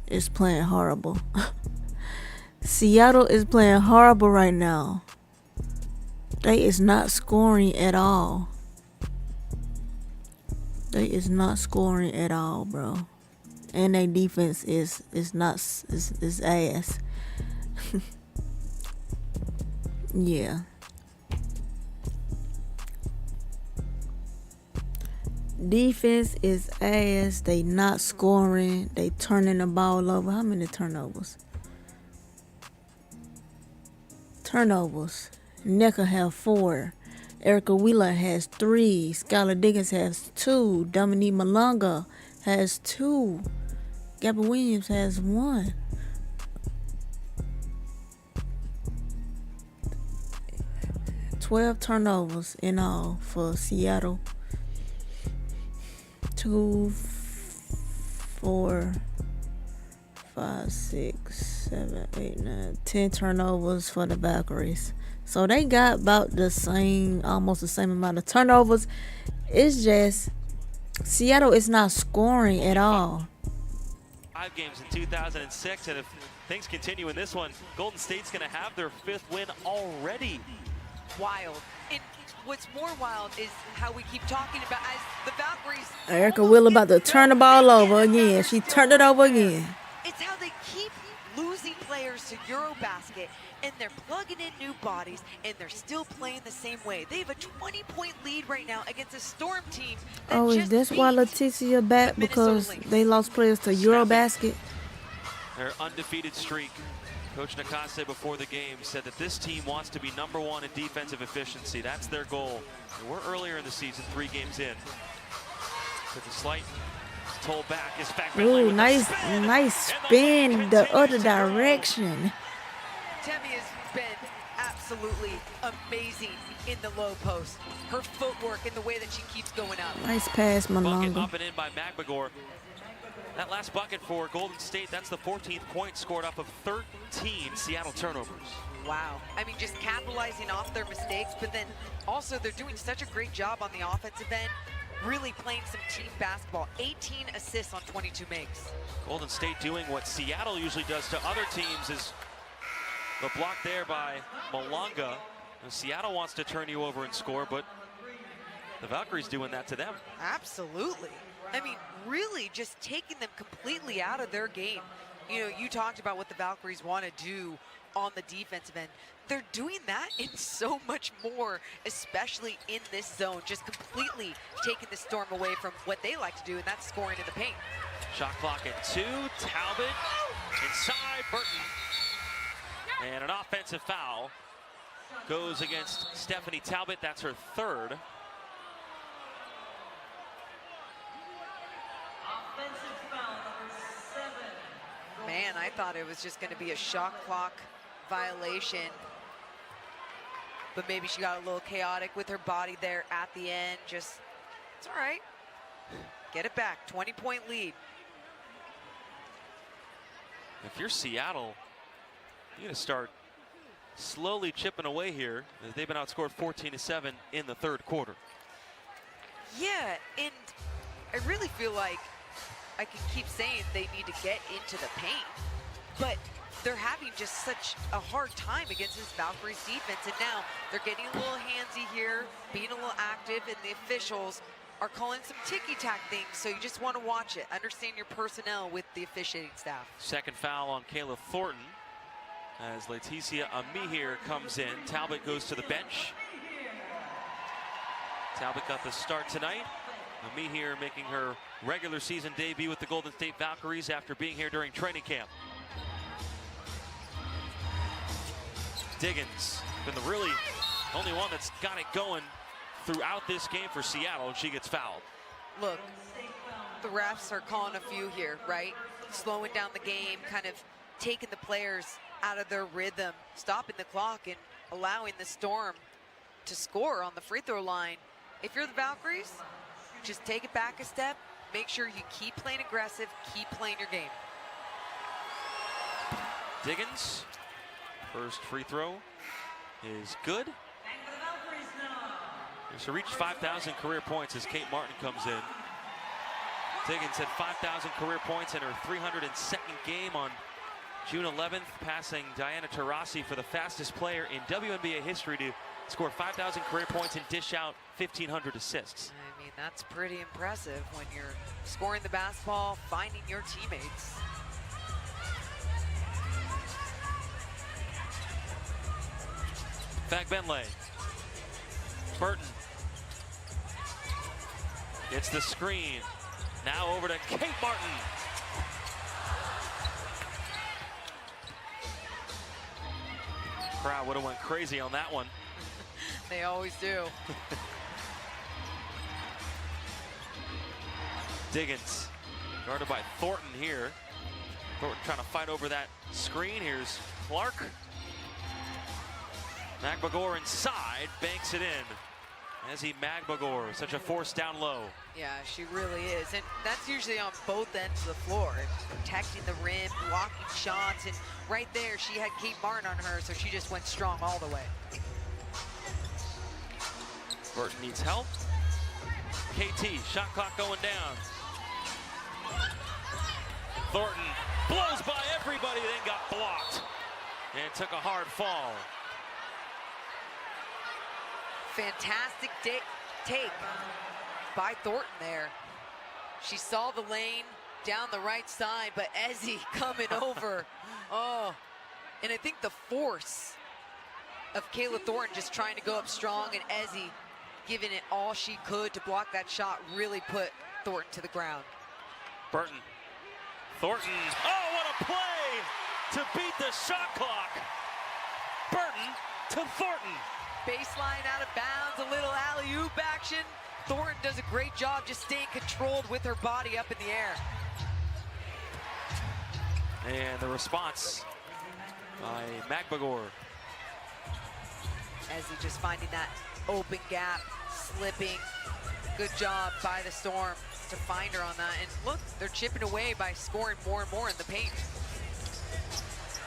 is playing horrible. Seattle is playing horrible right now. They is not scoring at all. They is not scoring at all, bro. And their defense is ass. Yeah. Defense is ass. They not scoring. They turning the ball over. How many turnovers? Nneka have 4. Erica Wheeler has 3. Skylar Diggins has 2. Dominique Malonga has 2. Gabby Williams has 1. $12 turnovers in all for Seattle. 2, 4, 5, 6, 7, 8, 9, 10 turnovers for the Valkyries. So they got about the same, almost the same amount of turnovers. It's just Seattle is not scoring at all. 5 games in 2006, and if things continue in this one, Golden State's going to have their 5th win already. Wild. And what's more wild is how we keep talking about as the Valkyries. Erica Wheeler about to turn the ball over again. She turned it over again. It's how they keep losing players to Eurobasket, and they're plugging in new bodies, and they're still playing the same way. They have a 20-point lead right now against a Storm team. Oh, is this why Leticia back? Because they lost players to Eurobasket? Their undefeated streak. Coach Nakase before the game said that this team wants to be #1 in defensive efficiency. That's their goal. And we're earlier in the season, 3 games in. With a slight toll back is Ooh, nice spin the other direction. Temi has been absolutely amazing in the low post. Her footwork and the way that she keeps going up. Nice pass, Bucket Malonga. up and in by McMagor. That last bucket for Golden State, that's the 14th point scored off of 13 Seattle turnovers. Wow. I mean, just capitalizing off their mistakes, but then also they're doing such a great job on the offensive end, really playing some team basketball. 18 assists on 22 makes. Golden State doing what Seattle usually does to other teams is the block there by Malonga. And Seattle wants to turn you over and score, but the Valkyries doing that to them. Absolutely. I mean, really just taking them completely out of their game. You know, you talked about what the Valkyries want to do on the defensive end. They're doing that and so much more, especially in this zone, just completely taking the Storm away from what they like to do, and that's scoring in the paint. Shot clock at 2, Talbot inside, Burton. And an offensive foul goes against Stephanie Talbot. That's her 3rd. Man, I thought it was just going to be a shot clock violation. But maybe she got a little chaotic with her body there at the end. Just, it's all right. Get it back, 20-point lead. If you're Seattle, you're going to start slowly chipping away here. They've been outscored 14-7 in the third quarter. Yeah, and I really feel like I can keep saying they need to get into the paint, but they're having just such a hard time against this Valkyries defense, and now they're getting a little handsy here, being a little active, and the officials are calling some ticky-tack things, so you just want to watch it. Understand your personnel with the officiating staff. Second foul on Kayla Thornton as Leticia Amihir comes in. Talbot goes to the bench. Talbot got the start tonight. Amihir making her regular season debut with the Golden State Valkyries after being here during training camp. Diggins, been the really only one that's got it going throughout this game for Seattle, and she gets fouled. Look, the refs are calling a few here, right? Slowing down the game, kind of taking the players out of their rhythm, stopping the clock, and allowing the Storm to score on the free throw line. If you're the Valkyries, just take it back a step. Make sure you keep playing aggressive, keep playing your game. Diggins, first free throw is good. She reached 5,000 career points as Kate Martin comes in. Diggins had 5,000 career points in her 302nd game on June 11th, passing Diana Taurasi for the fastest player in WNBA history to score 5,000 career points and dish out 1,500 assists. I mean, that's pretty impressive when you're scoring the basketball, finding your teammates. Fagbenle. Burton gets the screen. Now over to Kate Martin. Crowd would have went crazy on that one. They always do. Diggins guarded by Thornton here. Thornton trying to fight over that screen. Here's Clark. Magbagor inside, banks it in. Ezzy Magbagor, such a force down low. Yeah, she really is. And that's usually on both ends of the floor. Protecting the rim, blocking shots, and right there she had Kate Martin on her, so she just went strong all the way. Burton needs help. KT, shot clock going down. Thornton blows by everybody, then got blocked. And took a hard fall. Fantastic take by Thornton there. She saw the lane down the right side, but Ezzy coming over. Oh, and I think the force of Kayla Thornton just trying to go up strong, and Ezzy giving it all she could to block that shot really put Thornton to the ground. Burton. Thornton. Oh, what a play to beat the shot clock. Burton to Thornton. Baseline out of bounds, a little alley-oop action. Thornton does a great job just staying controlled with her body up in the air. And the response by Magbagor. Ezzy just finding that open gap, slipping. Good job by the Storm to find her on that. And look, they're chipping away by scoring more and more in the paint.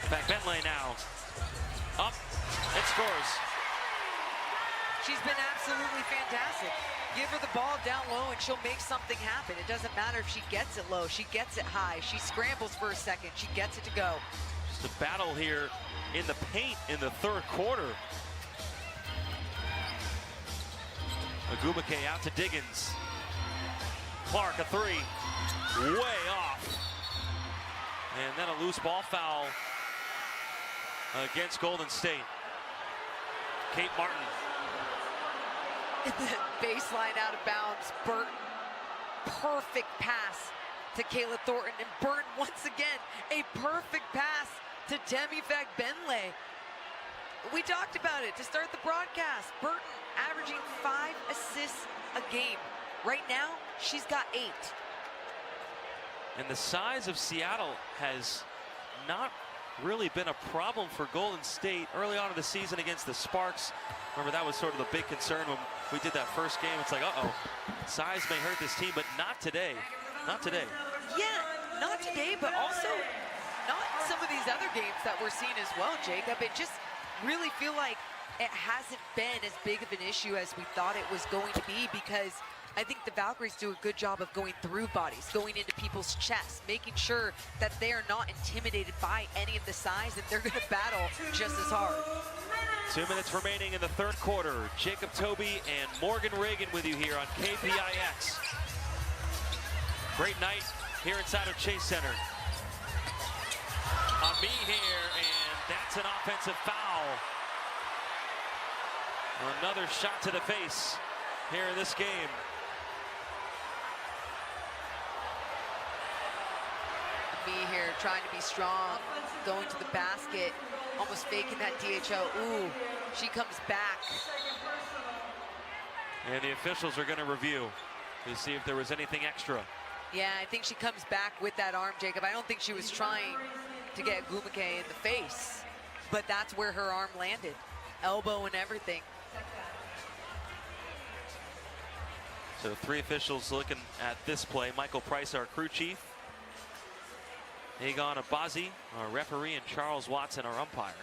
Bentley now. Up and scores. She's been absolutely fantastic. Give her the ball down low and she'll make something happen. It doesn't matter if she gets it low, she gets it high. She scrambles for a second, she gets it to go. Just a battle here in the paint in the third quarter. Agubake out to Diggins. Clark, a three, way off. And then a loose ball foul against Golden State. Kate Martin. Baseline out of bounds. Burton, perfect pass to Kayla Thornton. And Burton, once again, a perfect pass to Demi Fagbenle. We talked about it to start the broadcast. Burton averaging 5 assists a game. Right now, she's got 8. And the size of Seattle has not really been a problem for Golden State early on in the season against the Sparks. Remember, that was sort of the big concern when we did that first game. It's like, uh-oh, size may hurt this team, but not today. Not today. Yeah, not today, but also not some of these other games that we're seeing as well, Jacob. It just really feel like it hasn't been as big of an issue as we thought it was going to be, because I think the Valkyries do a good job of going through bodies, going into people's chests, making sure that they are not intimidated by any of the size, and they're going to battle just as hard. 2 minutes remaining in the third quarter. Jacob Toby and Morgan Reagan with you here on KPIX. Great night here inside of Chase Center. On me here, and that's an offensive foul. Another shot to the face here in this game. Me here trying to be strong, going to the basket, almost faking that DHO. Ooh, she comes back. And the officials are going to review to see if there was anything extra. Yeah, I think she comes back with that arm, Jacob. I don't think she was trying to get Gumake in the face, but that's where her arm landed. Elbow and everything. So 3 officials looking at this play. Michael Price, our crew chief. Aegon Abazi, our referee, and Charles Watson, our umpire.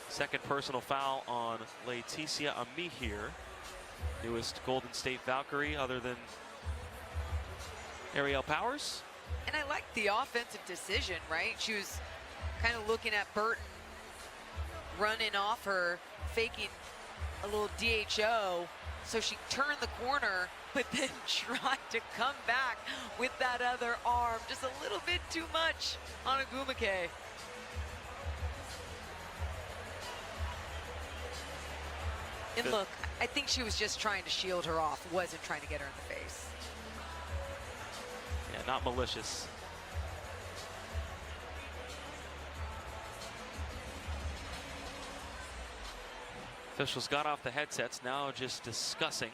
Second personal foul on Leticia Ami here. Newest Golden State Valkyrie other than Ariel Powers. And I like the offensive decision, right? She was kind of looking at Burton running off her, faking a little DHO. So she turned the corner, but then tried to come back with that other arm. Just a little bit too much on a Gumake. And look, I think she was just trying to shield her off, wasn't trying to get her in the face. Yeah, not malicious. Officials got off the headsets, now just discussing.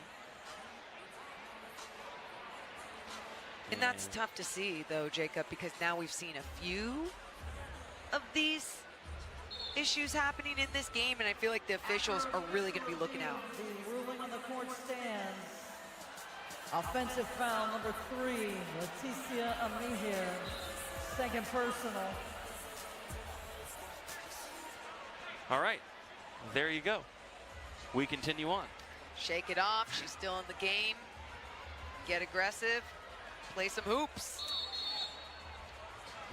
And that's tough to see, though, Jacob, because now we've seen a few of these issues happening in this game, and I feel like the officials are really going to be looking out. The ruling on the court stands. Offensive foul number 3, Leticia Amihir, second personal. All right, there you go. We continue on. Shake it off, she's still in the game. Get aggressive, play some hoops.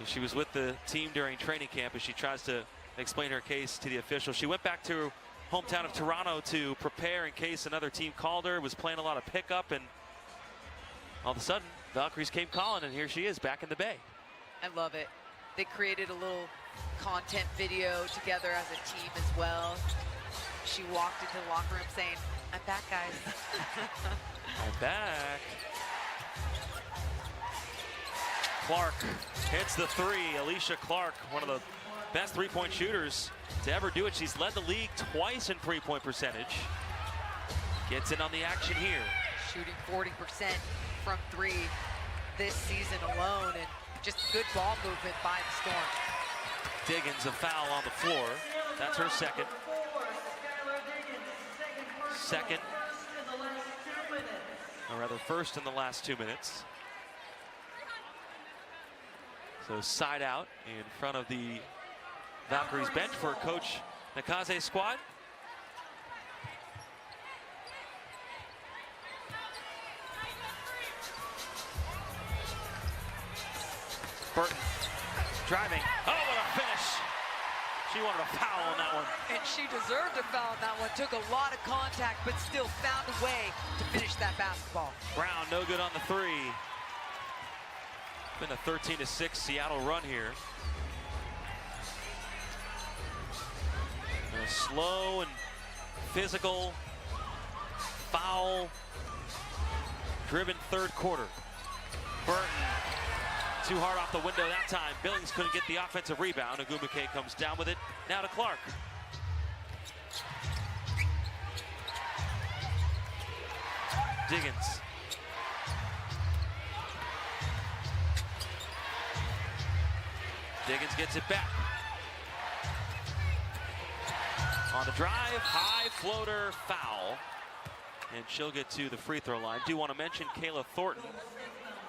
She was with the team during training camp as she tries to explain her case to the officials. She went back to her hometown of Toronto to prepare in case another team called her, was playing a lot of pickup, and all of a sudden, Valkyries came calling, and here she is back in the Bay. I love it. They created a little content video together as a team as well. She walked into the locker room saying, "I'm back, guys." I'm back. Clark hits the 3. Alicia Clark, one of the best three-point shooters to ever do it. She's led the league twice in three-point percentage. Gets in on the action here. Shooting 40% from 3 this season alone, and just good ball movement by the Storm. Diggins, a foul on the floor. That's her second. Second, or rather first in the last 2 minutes. So side out in front of the Valkyries bench for Coach Nakaze's squad. Burton driving. Oh, what a finish. She wanted a foul on that one. And she deserved a foul on that one. Took a lot of contact, but still found a way to finish that basketball. Brown, no good on the 3. Been a 13-6 Seattle run here. A slow and physical, foul-driven third quarter. Burton, too hard off the window that time. Billings couldn't get the offensive rebound. Agumake comes down with it. Now to Clark. Diggins. Diggins gets it back. On the drive, high floater, foul. And she'll get to the free throw line. Do want to mention Kayla Thornton,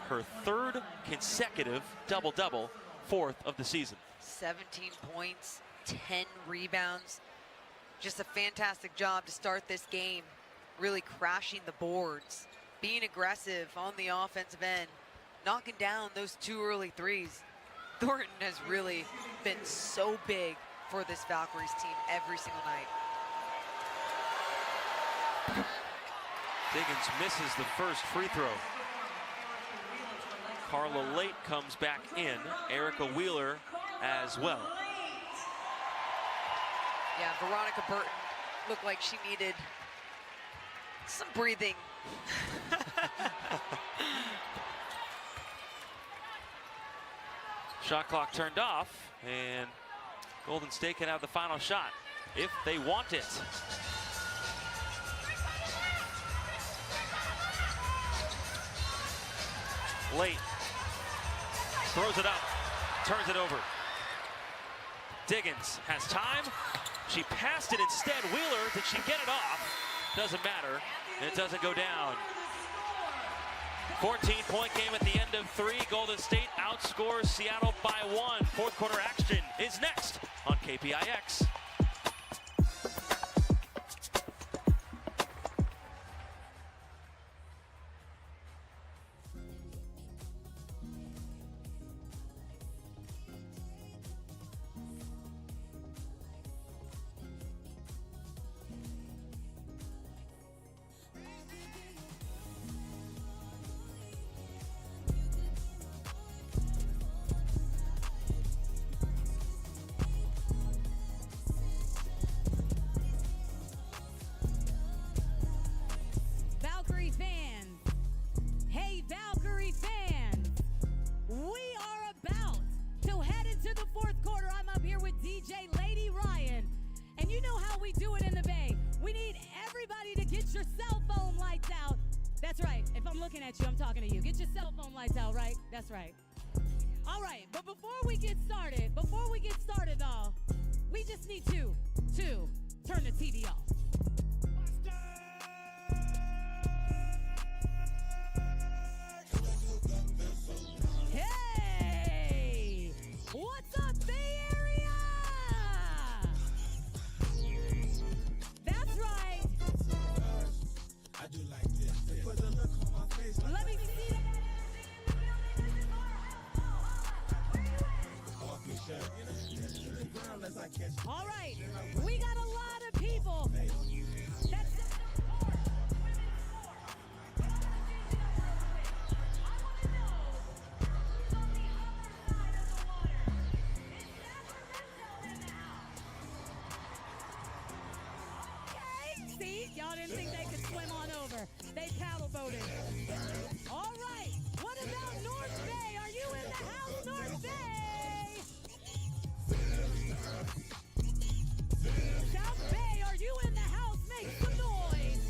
her 3rd consecutive double-double 4th of the season. 17 points, 10 rebounds. Just a fantastic job to start this game, really crashing the boards, being aggressive on the offensive end, knocking down those 2 early threes. Thornton has really been so big for this Valkyries team every single night. Diggins misses the first free throw. Carla Late comes back in. Erica Wheeler as well. Yeah, Veronica Burton looked like she needed some breathing. Shot clock turned off, and Golden State can have the final shot if they want it. Late throws it up, turns it over. Diggins has time. She passed it instead. Wheeler, did she get it off? Doesn't matter. It doesn't go down. 14-point game at the end of 3. Golden State outscores Seattle by 1. 4th quarter action is next on KPIX. Valkyrie fans, hey Valkyrie fans, we are about to head into the 4th quarter. I'm up here with DJ Lady Ryan, and you know how we do it in the Bay. We need everybody to get your cell phone lights out. That's right, if I'm looking at you, I'm talking to you. Get your cell phone lights out, right? That's right. All right, but before we get started though, we just need to turn the TV off. Hey! What's up, Bay Area? That's right. Let me see that. All right, we got a lot of people. See, y'all didn't think they could swim on over. They paddle boated. All right, what about North Bay? Are you in the house, North Bay? South Bay, are you in the house? Make some noise.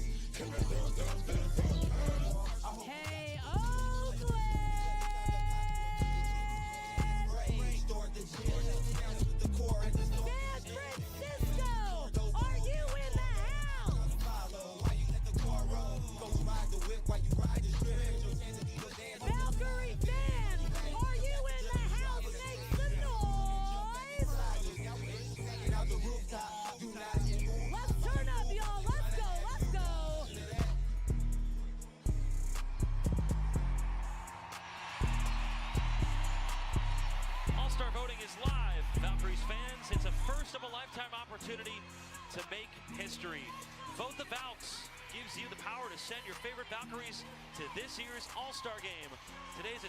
Hey, Oakland! San Francisco, are you in the house? Valkyrie fans, are you in the house? Make some noise. Let's turn up, y'all. Let's go, let's go. All-Star voting is live. Valkyries fans, it's a first-of-a-lifetime opportunity to make history. Vote the Valks gives you the power to send your favorite Valkyries to this year's All-Star game. Today's a